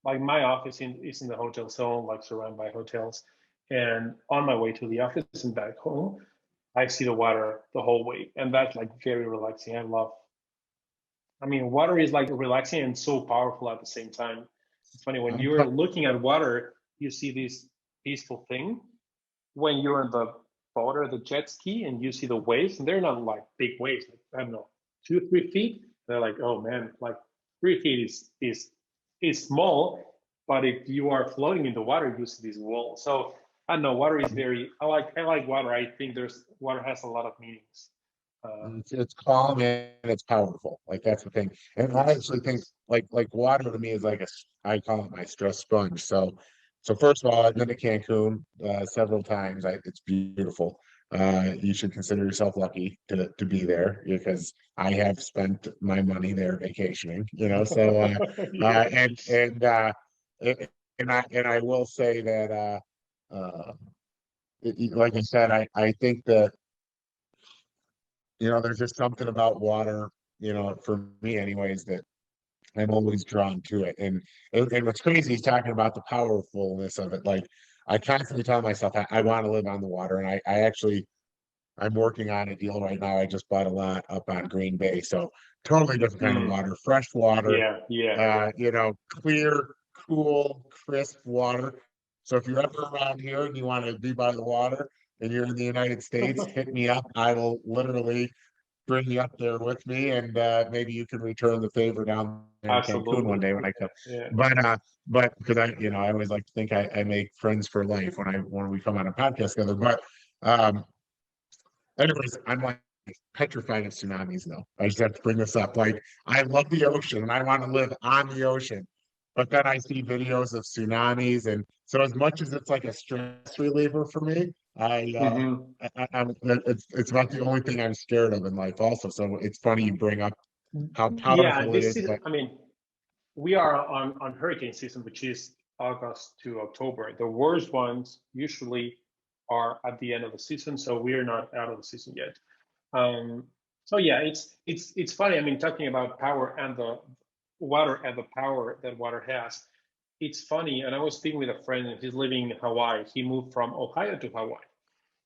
like my office is in the hotel zone, like surrounded by hotels. And on my way to the office and back home, I see the water the whole way. And that's like very relaxing. I mean, water is like relaxing and so powerful at the same time. It's funny when I'm you're cut- looking at water, you see this peaceful thing. When you're in the boat or the jet ski and you see the waves, and they're not like big waves, like, I don't know, 2, 3 feet. They're like, oh man, like 3 feet is small, but if you are floating in the water, you see this wall. So I don't know, water is very. I like water. I think there's water has a lot of meanings. it's calm and it's powerful. Like that's the thing. And I actually think like water to me is I call it my stress sponge. So first of all, I've been to Cancun several times. It's beautiful. You should consider yourself lucky to be there because I have spent my money there vacationing, So Yeah. and and and I will say that like I said, I think that there's just something about water, for me anyways, that I'm always drawn to it. And what's crazy is talking about the powerfulness of it. Like I constantly tell myself I want to live on the water. And I'm working on a deal right now. I just bought a lot up on Green Bay. So totally different kind of Mm, water, fresh water, yeah, yeah. clear, cool, crisp water. So if you're ever around here and you want to be by the water and you're in the United States, hit me up. I will literally bring you up there with me, and maybe you can return the favor down there in Cancun one Absolutely. day when I come. Yeah. But because I always like to think I make friends for life when we come on a podcast together. But um, anyways, I'm like petrified of tsunamis, though. I just have to bring this up. Like, I love the ocean and I want to live on the ocean, but then I see videos of tsunamis, and so as much as it's like a stress reliever for me, Hmm. it's about the only thing I'm scared of in life. Also, so it's funny you bring up how Yeah, powerful it this is, is, but I mean, we are on hurricane season, which is August to October. The worst ones usually are at the end of the season, so we are not out of the season yet. Um, so yeah, it's funny. I mean, talking about power and the water and the power that water has. It's funny, and I was speaking with a friend, and he's living in Hawaii. He moved from Ohio to Hawaii,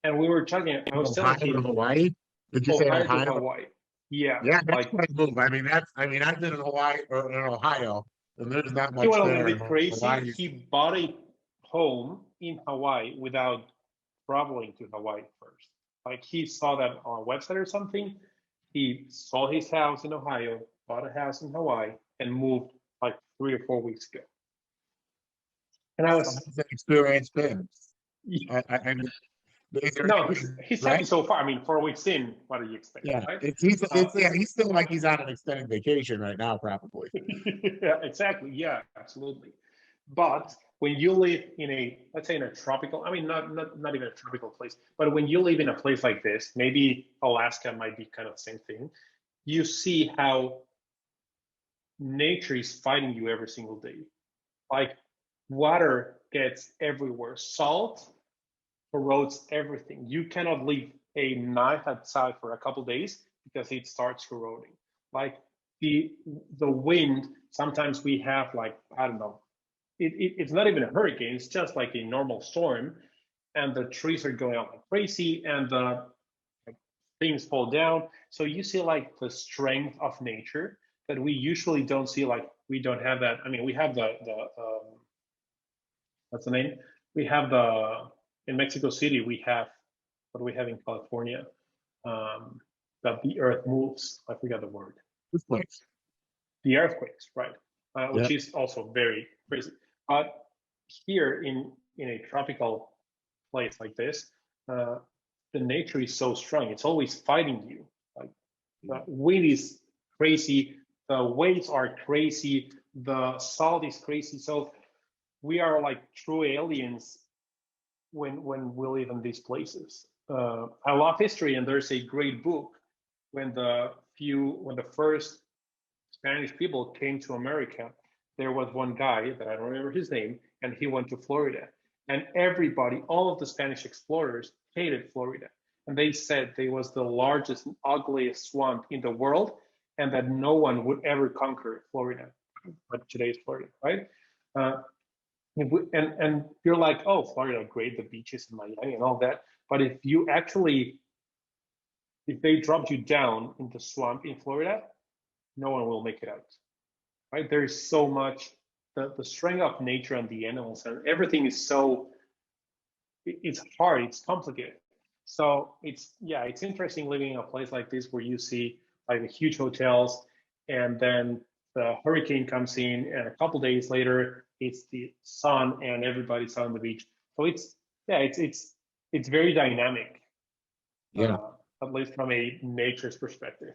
and we were talking. I was telling Ohio to him Hawaii. Did you say Ohio to Ohio? Hawaii. Yeah, Yeah, that's like quite a move. I mean, I've been in Hawaii or in Ohio, and there's not he much went a little there. bit And crazy. Hawaii, He bought a home in Hawaii without traveling to Hawaii first. Like he saw that on a website or something. He saw his house in Ohio, bought a house in Hawaii, and moved like 3 or 4 weeks ago. And I so was, how's that experience been? I mean, is there no, any he's happy regret? so far. I mean, 4 weeks in, what do you expect, Yeah, right? it's yeah, he's still like he's on an extended vacation right now, probably. Yeah, exactly. Yeah, absolutely. But when you live in a, let's say in a tropical, I mean, not even a tropical place, but when you live in a place like this, maybe Alaska might be kind of the same thing. You see how nature is fighting you every single day. Like water gets everywhere. Salt corrodes everything. You cannot leave a knife outside for a couple of days because it starts corroding. Like the the wind, sometimes we have like, I don't know, it's not even a hurricane, it's just like a normal storm, and the trees are going out like crazy, and the like, things fall down. So you see like the strength of nature that we usually don't see. Like we don't have that. I mean, we have the what's the name? We have the in Mexico City. We have what do we have in California? That the earth moves. I forgot the word. This place. The earthquakes, right? Yeah, Which is also very crazy. But here in a tropical place like this, uh, the nature is so strong. It's always fighting you. Like the wind is crazy, the waves are crazy, the salt is crazy. So we are like true aliens when we live in these places. I love history, and there's a great book when the first Spanish people came to America. There was one guy that I don't remember his name, and he went to Florida. And everybody, all of the Spanish explorers, hated Florida, and they said they was the largest and ugliest swamp in the world, and that no one would ever conquer Florida, but today's Florida, right? Uh, and you're like, oh, Florida, great, the beaches in Miami and all that. But if they dropped you down in the swamp in Florida, no one will make it out, right? There is so much, the strength of nature and the animals and everything is so, it's hard, it's complicated. So it's, yeah, it's interesting living in a place like this where you see like the huge hotels, and then the hurricane comes in, and a couple days later it's the sun and everybody's on the beach. So it's, yeah, it's very dynamic, yeah. at least from a nature's perspective.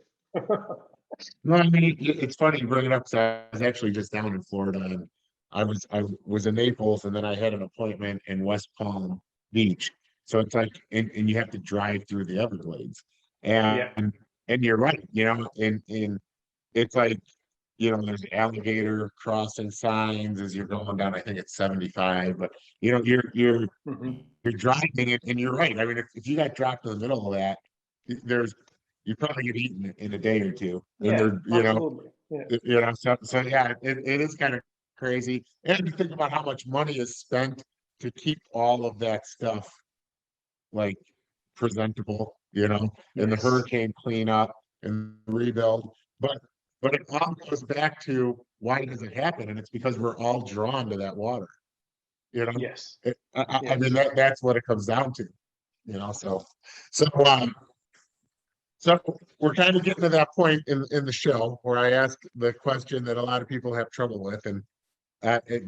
No, I mean it's funny you bring it up. 'Cause I was actually just down in Florida, and I was in Naples, and then I had an appointment in West Palm Beach. So it's like, and you have to drive through the Everglades, Yeah. and you're right, and it's like, there's alligator crossing signs as you're going down. I think it's 75, but Hmm. you're driving it, and you're right. I mean, if you got dropped in the middle of that, there's you probably get eaten in a day or two, and Yeah, they're absolutely. Yeah. so yeah, it is kind of crazy. And you think about how much money is spent to keep all of that stuff like presentable, and the Yes. hurricane cleanup and rebuild. But but it all goes back to why does it happen? And it's because we're all drawn to that water. you know. Yes. I mean, Yes. that's what it comes down to, you know. So so we're kind of getting to that point in the show where I ask the question that a lot of people have trouble with, and it,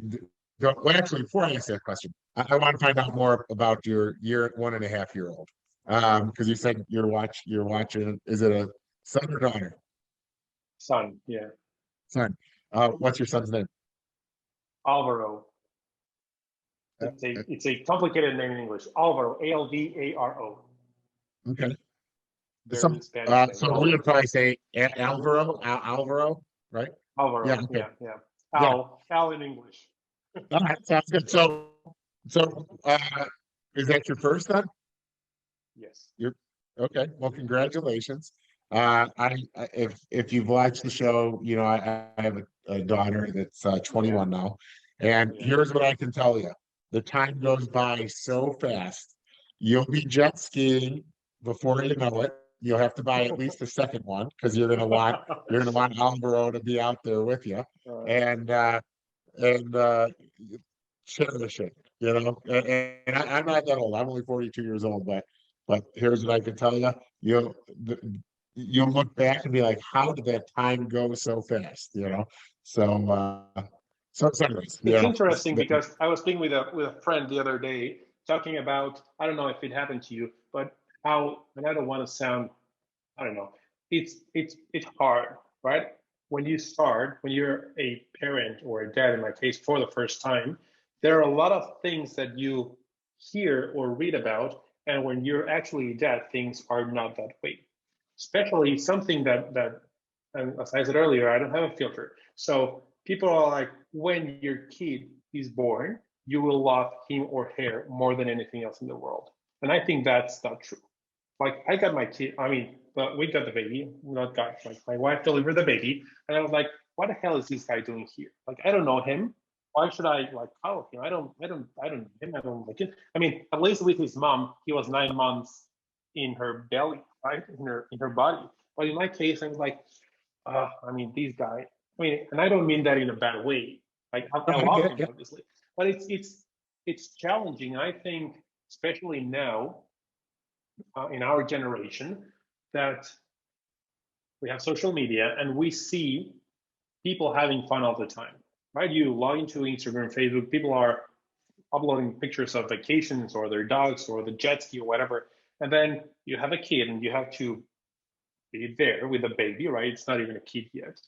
well, actually, before I ask that question, I want to find out more about your 1.5 year old, because you said you're watching. Is it a son or daughter? Son. Yeah. Son. What's your son's name? Alvaro. Uh, It's a complicated name in English. Alvaro. Alvaro. okay. Very Spanish name. So we would probably say Alvaro, Alvaro, right? Yeah. Alvaro. Okay. Yeah. Yeah. Yeah. Al in English. All right. Sounds good. So is that your first son? Yes. You're okay. Well, congratulations. If you've watched the show, you know I have a daughter that's Yeah. 21 now, and Yeah. here's what I can tell you: the time goes by so fast. You'll be jet skiing before you know it. You'll have to buy at least a second one because you're gonna want Alvaro to be out there with you, and and cherish it. You know, I'm not that old. I'm only 42 years old, but here's what I can tell you: you'll you'll look back and be like, "How did that time go so fast?" You know. So, so anyways, you It's know, interesting because I was speaking with a friend the other day talking about, I don't know if it happened to you, but how, and I don't want to sound, I don't know, it's hard, right? When you start, when you're a parent or a dad in my case for the first time, there are a lot of things that you hear or read about, and when you're actually a dad, things are not that way. Especially something that and as I said earlier, I don't have a filter. So people are like, when your kid is born, you will love him or her more than anything else in the world. And I think that's not true. Like I got my kid, I mean, but we got the baby, not got like my wife delivered the baby, and I was like, what the hell is this guy doing here? Like I don't know him. Why should I like follow him? I don't know him. I don't like it. I mean, at least with his mom, he was 9 months in her belly, right? In her body. But in my case, I was like, I mean, these guys. I mean, and I don't mean that in a bad way. Like I I love get him, it. obviously, but it's challenging. I think, especially now in our generation, that we have social media and we see people having fun all the time, right? You log into Instagram, Facebook, people are uploading pictures of vacations or their dogs or the jet ski or whatever, and then you have a kid and you have to be there with a baby, right? It's not even a kid yet.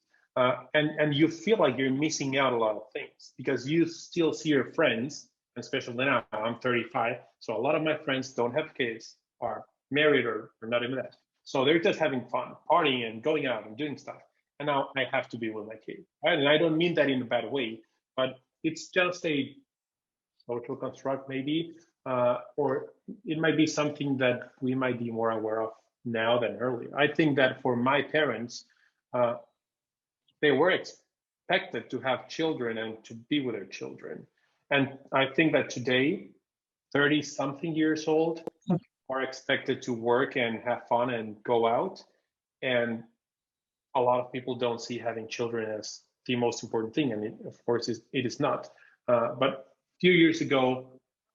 And you feel like you're missing out a lot of things because you still see your friends, especially now. I'm 35, so a lot of my friends don't have kids, are married or not even that. So they're just having fun, partying and going out and doing stuff. And now I have to be with my kid, right? And I don't mean that in a bad way, but it's just a social construct, maybe, or it might be something that we might be more aware of now than earlier. I think that for my parents, uh, they were expected to have children and to be with their children. And I think that today, 30 something years old are expected to work and have fun and go out. And a lot of people don't see having children as the most important thing. And of course, it is not. But a few years ago,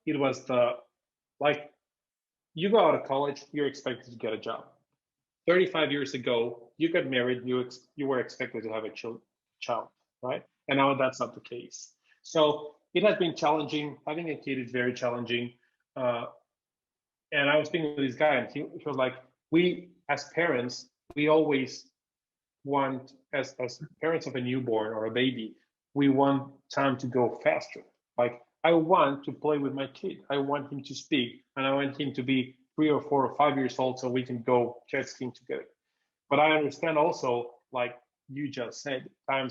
it was like you go out of college, you're expected to get a job. 35 years ago, you got married, you were expected to have a child, right? And now that's not the case. So it has been challenging. Having a kid is very challenging. Uh, and I was speaking with this guy, and he was like, we as parents, we always want, as parents of a newborn or a baby, we want time to go faster. Like I want to play with my kid. I want him to speak, and I want him to be 3 or 4 or 5 years old so we can go jet skiing together. But I understand also, like you just said, time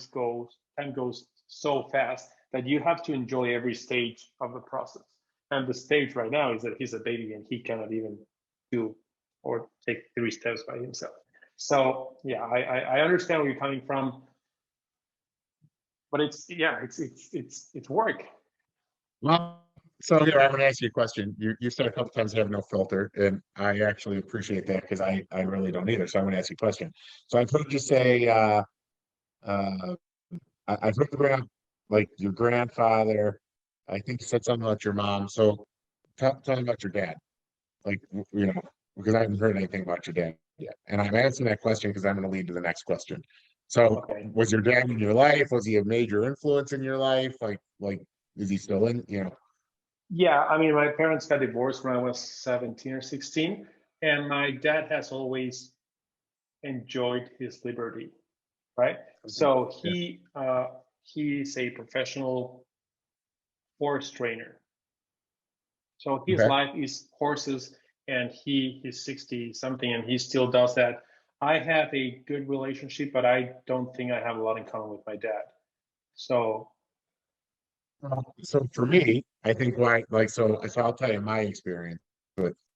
goes so fast that you have to enjoy every stage of the process. And the stage right now is that he's a baby and he cannot even do or take 3 steps by himself. So yeah, I understand where you're coming from, but it's work. Well, so here I'm going to ask you a question. You said a couple times you have no filter, and I actually appreciate that because I really don't either. So I'm going to ask you a question. So I've heard you say uh, I've heard like your grandfather I think you said something about your mom. So tell me about your dad. Like, because I haven't heard anything about your dad yet. And I'm asking that question because I'm going to lead to the next question. So, Okay. was your dad in your life? Was he a major influence in your life? Like, is he still in? Yeah, I mean, my parents got divorced when I was 17 or 16, and my dad has always enjoyed his liberty, right? So Yeah. he's a professional horse trainer. So his Okay. life is horses, and he's 60 something, and he still does that. I have a good relationship, but I don't think I have a lot in common with my dad. So So for me, I think why so I'll tell you my experience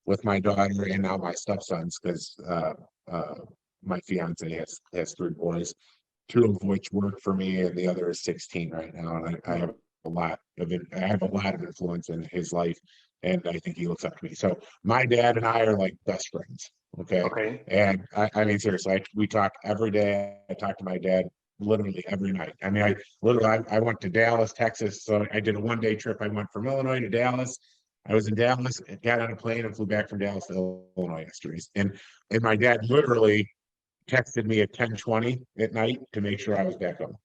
with my daughter and now my stepsons because uh my fiance has three boys, two of which work for me and the other is 16 right now. And I have a lot of it, I have a lot of influence in his life and I think he looks up to me. So my dad and I are like best friends. Okay. okay, And I mean seriously, we talk every day. I talk to my dad literally every night. I mean, I went to Dallas, Texas. So I did a 1 day trip. I went from Illinois to Dallas. I was in Dallas, got on a plane and flew back from Dallas to Illinois yesterday. And my dad literally texted me at 10:20 at night to make sure I was back home.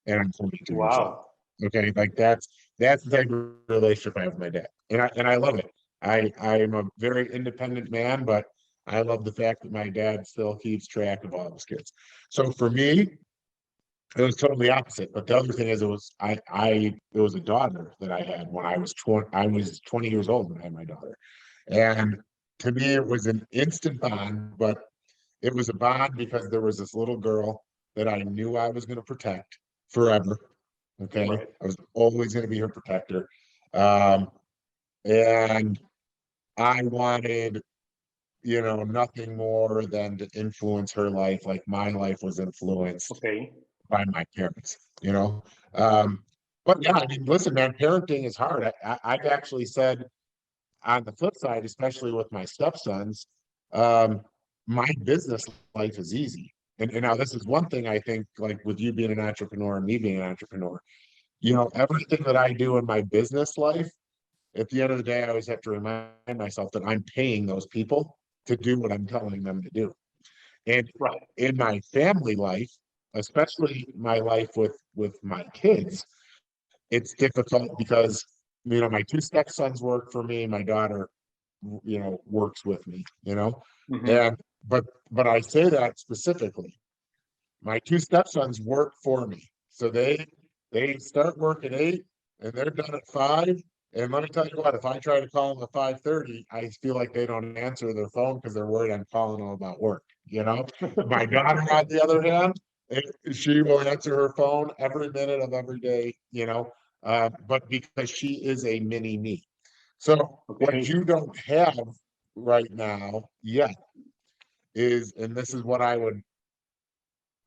And I'm 42 years old. wow, Okay, like that's the type of relationship I have with my dad. And I love it. I'm a very independent man, but I love the fact that my dad still keeps track of all of his kids. So for me, it was totally opposite. But the other thing is it was a daughter that I had when I was 20 years old when I had my daughter. And to me it was an instant bond, but it was a bond because there was this little girl that I knew I was going to protect forever. Okay. right, I was always going to be her protector. Um, and I wanted, nothing more than to influence her life like my life was influenced okay, by my parents, you know? Um, but yeah, I mean, listen, man, parenting is hard. I've actually said on the flip side, especially with my stepsons, um, my business life is easy. And now this is one thing I think, like with you being an entrepreneur and me being an entrepreneur, everything that I do in my business life, at the end of the day, I always have to remind myself that I'm paying those people to do what I'm telling them to do. And right, in my family life, especially my life with my kids, it's difficult because my two stepsons work for me, my daughter works with me, hmm and but I say that specifically. My two stepsons work for me, so they start work at 8 and they're done at 5. And let me tell you what, if I try to call them at 5:30, I feel like they don't answer their phone because they're worried I'm calling them about work. My daughter, on the other hand, she will answer her phone every minute of every day. But because she is a mini me. So what okay, you don't have right now yet is, and this is what I would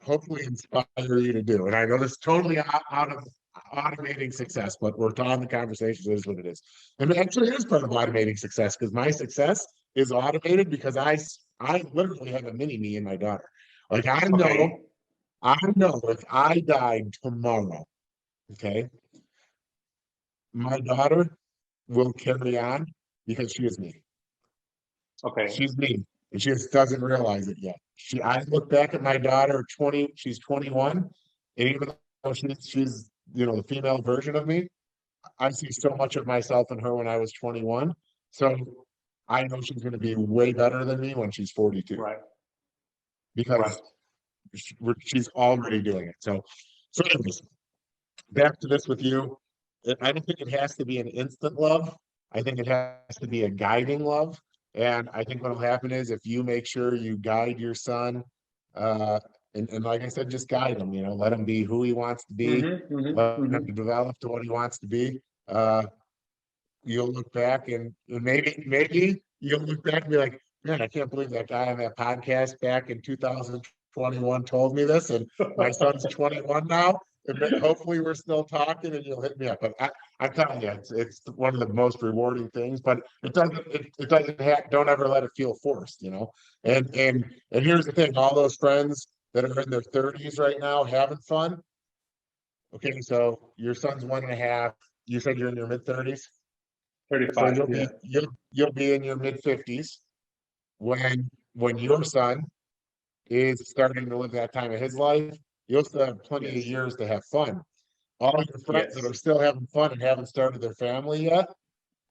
hopefully inspire you to do. And I know this is totally out of automating success, but we're talking the conversations is what it is. And actually it is part of automating success because my success is automated because I literally have a mini me in my daughter. Like okay, I know if I died tomorrow, okay, my daughter will carry on because she is me. okay, She's me. And she just doesn't realize it yet. I look back at my daughter, 20, she's 21, and even though she's the female version of me, I see so much of myself in her when I was 21. So I know she's going to be way better than me when she's 42 right, right, because she's already doing it. So anyways, back to this with you. I don't think it has to be an instant love. I think it has to be a guiding love. And I think what will happen is if you make sure you guide your son, uh, and like I said, just guide him, let him be who he wants to be, let him develop to what he wants to be. Uh, you'll look back and maybe you'll look back and be like, man, I can't believe that guy on that podcast back in 2021 told me this, and my son's 21 now. And hopefully we're still talking and you'll hit me up. But I'm telling you, it's one of the most rewarding things. But it doesn't don't ever let it feel forced, And here's the thing: all those friends that are in their 30s right now having fun. Okay, so your son's 1.5. you said you're in your mid-30s, so 35. Yeah. you'll be in your mid-50s when your son is starting to live that time of his life. You'll still have plenty of Yes. years to have fun. All your friends that Yes. are still having fun and haven't started their family yet,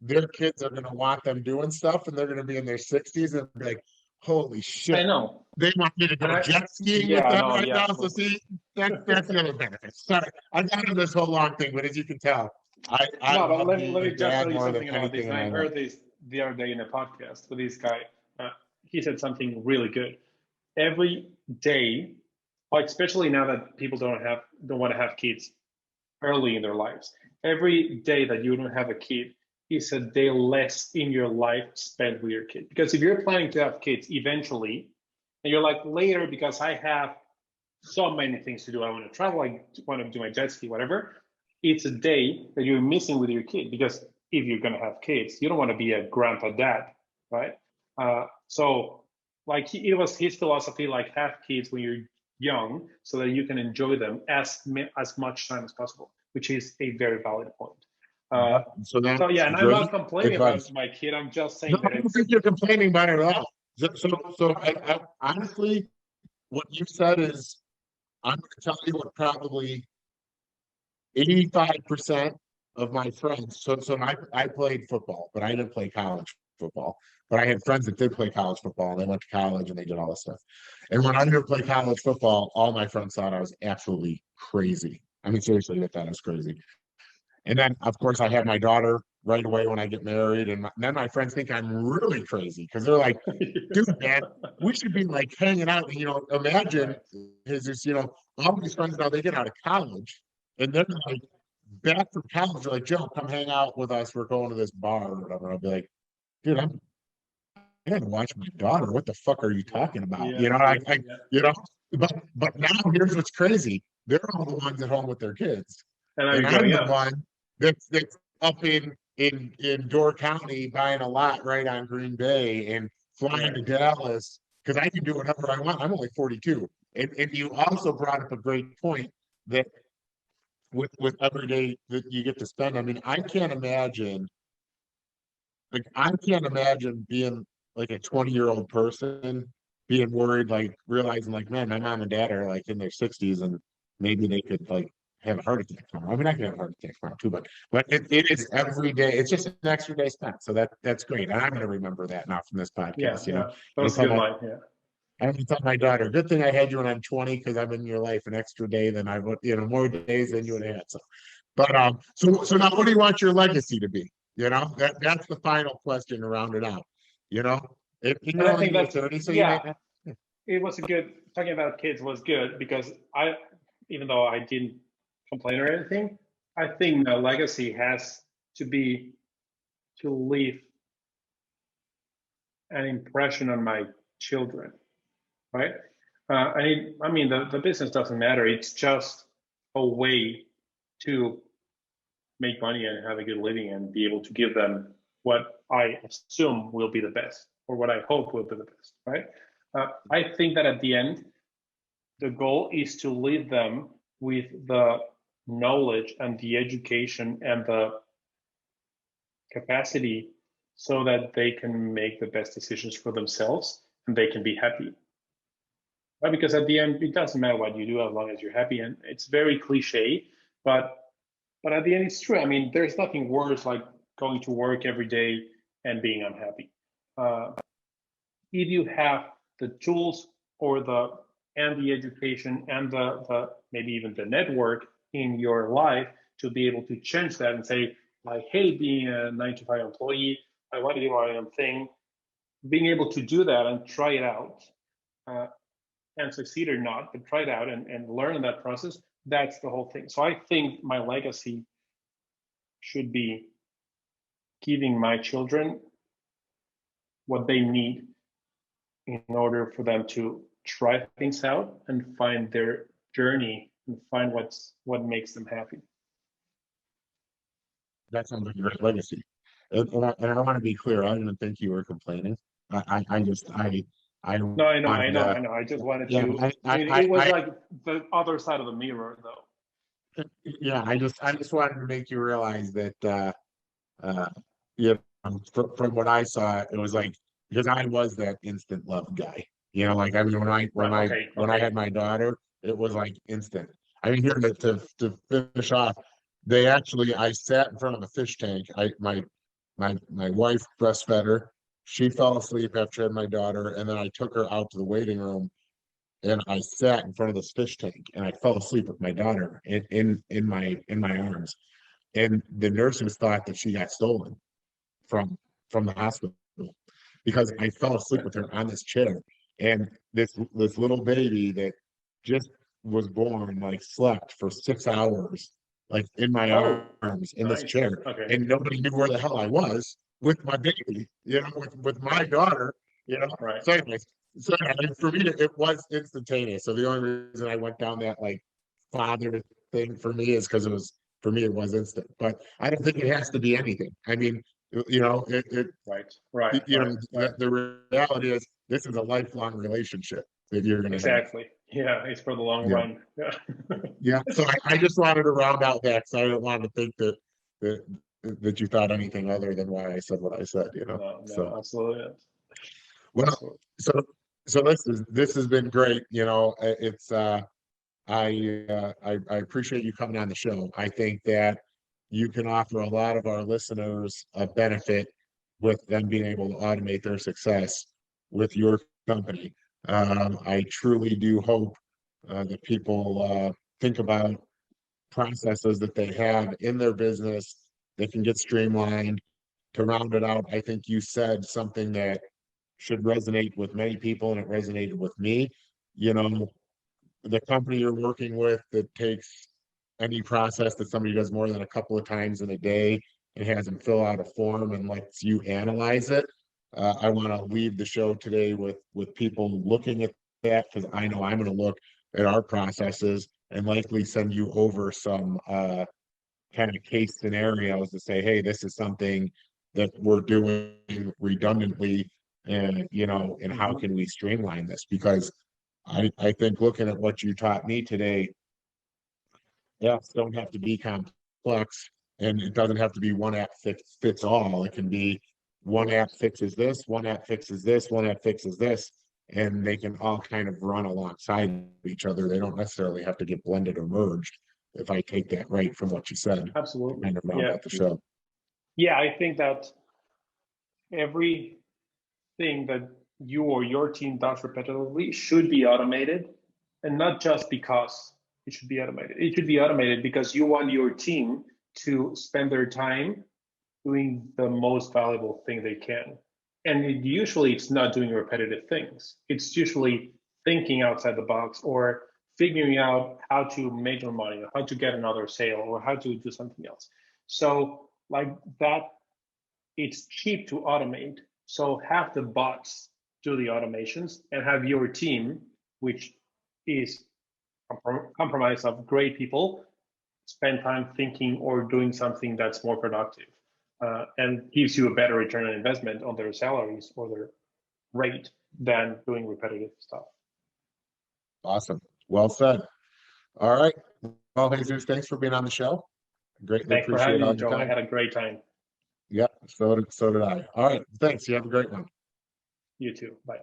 their kids are going to want them doing stuff, and they're going to be in their 60s and be like, holy I shit, know. they want me to And go jet skiing with yeah, them no, right yeah. now. So see, that's the other benefit. Sorry, I got into this whole long thing, but as you can tell, I No, but love let me being a just tell dad you more than something about this. anything And in I my life. heard this the other day in a podcast with this guy. He said something really good. Every day, like especially now that people don't want to have kids early in their lives, every day that you don't have a kid is a day less in your life spent with your kid. Because if you're planning to have kids eventually, and you're like later because I have so many things to do. I want to travel. I want to do my jet ski, whatever. It's a day that you're missing with your kid because if you're gonna have kids, you don't want to be a grandpa dad, right? So like it was his philosophy, like have kids when you're young so that you can enjoy them as much time as possible, which is a very valid point. So So that's yeah, and I'm great not complaining advice. about my kid. I'm just No, saying I that don't it's think you're complaining about it at all. So honestly, what you said is, I'm going to tell you what probably 85% of my friends. So I played football, but I didn't play college football. But I had friends that did play college football, and they went to college and they did all this stuff. And when I didn't play college football, all my friends thought I was absolutely crazy. I mean, seriously, they thought I was crazy. And then, of course, I had my daughter right away when I get married, and then my friends think I'm really crazy because they're like, "Dude, man, we should be like hanging out." Imagine right. his, all these friends now they get out of college, and they're like back from college. They're like, "Joe, come hang out with us. We're going to this bar or whatever." I'll be like, "Dude, I gotta watch my daughter. What the fuck are you talking about?" Yeah, yeah. You know. But now here's what's crazy: they're all the ones at home with their kids, And I'm and going I'm the out. one that's up in Door County buying a lot right on Green Bay and flying to Right. Dallas because I can do whatever I want. I'm only 42. And you also brought up a great point that with every day that you get to spend. I mean, I can't imagine being like a 20-year-old person being worried, like realizing like, man, my mom and dad are like in their 60s and maybe they could like have a heart attack tomorrow. I mean, I can have a heart attack tomorrow too, but it is every day. It's just an extra day spent. So that's great. And I'm gonna remember that now from this Yeah, podcast, yeah. That I was a tell good my line. Yeah. I have to tell my daughter, good thing I had you when I'm 20 because I'm in your life an extra day than I would, more days than you would have had. So now what do you want your legacy to be? That's the final question to round it out. You know, if And you're I only think in your that's 30s, so you yeah, may not. it was a good talking about kids was good because even though I didn't complain or anything, I think my legacy has to be to leave an impression on my children, right? I mean, the business doesn't matter. It's just a way to make money and have a good living and be able to give them what I assume will be the best or what I hope will be the best, right? I think that at the end, the goal is to lead them with the knowledge and the education and the capacity so that they can make the best decisions for themselves and they can be happy. Right? Because at the end, it doesn't matter what you do as long as you're happy. And it's very cliche, but at the end, it's true. I mean, there's nothing worse like going to work every day and being unhappy. Uh, if you have the tools or the education and the maybe even the network in your life to be able to change that and say like, hey, being a 9 to 5 employee, I want to do my own thing. Being able to do that and try it out uh, and succeed or not, but try it out and learn in that process. That's the whole thing. So I think my legacy should be giving my children what they need in order for them to try things out and find their journey and find what makes them happy. That sounds like a great legacy. And I want to be clear. I didn't think you were complaining. I No, I know, wanted I know, to. I know. I just wanted Yeah, to. I mean, it was like the other side of the mirror, though. Yeah, I just wanted to make you realize that you know, from what I saw, it was like because I was that instant love guy. You know, like I mean, Right. Okay. when I Okay. had my daughter, it was like instant. I mean, here to finish off, they actually I sat in front of a fish tank. My wife breastfed her. She fell asleep after I had my daughter, and then I took her out to the waiting room and I sat in front of this fish tank and I fell asleep with my daughter in my arms. And the nurses thought that she got stolen from the hospital because I fell asleep with her on this chair. And this little baby that just was born, like slept for 6 hours, like in my Oh, arms in this nice. chair. Okay. And nobody knew where the hell I was with my baby, with my daughter, you know. Right. So anyways, and for me, it was instantaneous. So the only reason I went down that like father thing for me is because for me, it was instant. But I don't think it has to be anything. I mean, it Right. Right. you Right. know, Right. the reality is this is a lifelong relationship that you're going to have. Exactly. Yeah. It's for the long Yeah. run. Yeah. Yeah. So I just wanted to round out that because I didn't want to think that that you thought anything other than why I said what I said, No. No. So, Absolutely. well, Absolutely. so, so this has been great. It's, I appreciate you coming on the show. I think that you can offer a lot of our listeners a benefit with them being able to automate their success with your company. I truly do hope that people think about processes that they have in their business that can get streamlined. To round it out, I think you said something that should resonate with many people, and it resonated with me. You know, the company you're working with that takes any process that somebody does more than a couple of times in a day and has them fill out a form and lets you analyze it. I want to leave the show today with people looking at that because I know I'm going to look at our processes and likely send you over some kind of case scenarios to say, hey, this is something that we're doing redundantly, and and how Mhm. can we streamline this? Because I think looking at what you taught me today, apps don't have to be complex, and it doesn't have to be one app fits all. It can be one app fixes this, one app fixes this, one app fixes this, and they can all kind of run alongside each other. They don't necessarily have to get blended or merged. If I take that right from what you said, to Absolutely. kind of round Yeah. out the show. Yeah. I think that everything that you or your team does repetitively should be automated, and not just because it should be automated. It should be automated because you want your team to spend their time doing the most valuable thing they can. And usually it's not doing repetitive things. It's usually thinking outside the box or figuring out how to make more money or how to get another sale or how to do something else. So like that, it's cheap to automate. So have the bots do the automations and have your team, which is comprised of great people, spend time thinking or doing something that's more productive, and gives you a better return on investment on their salaries or their rate than doing repetitive stuff. Awesome. Well said. All right. Well, Jesus, thanks for being on the show. Greatly Thanks for having appreciate me, all your Joe. I time. had a great time. Yep. So did I. All right. Thanks. You have a great one. You too. Bye.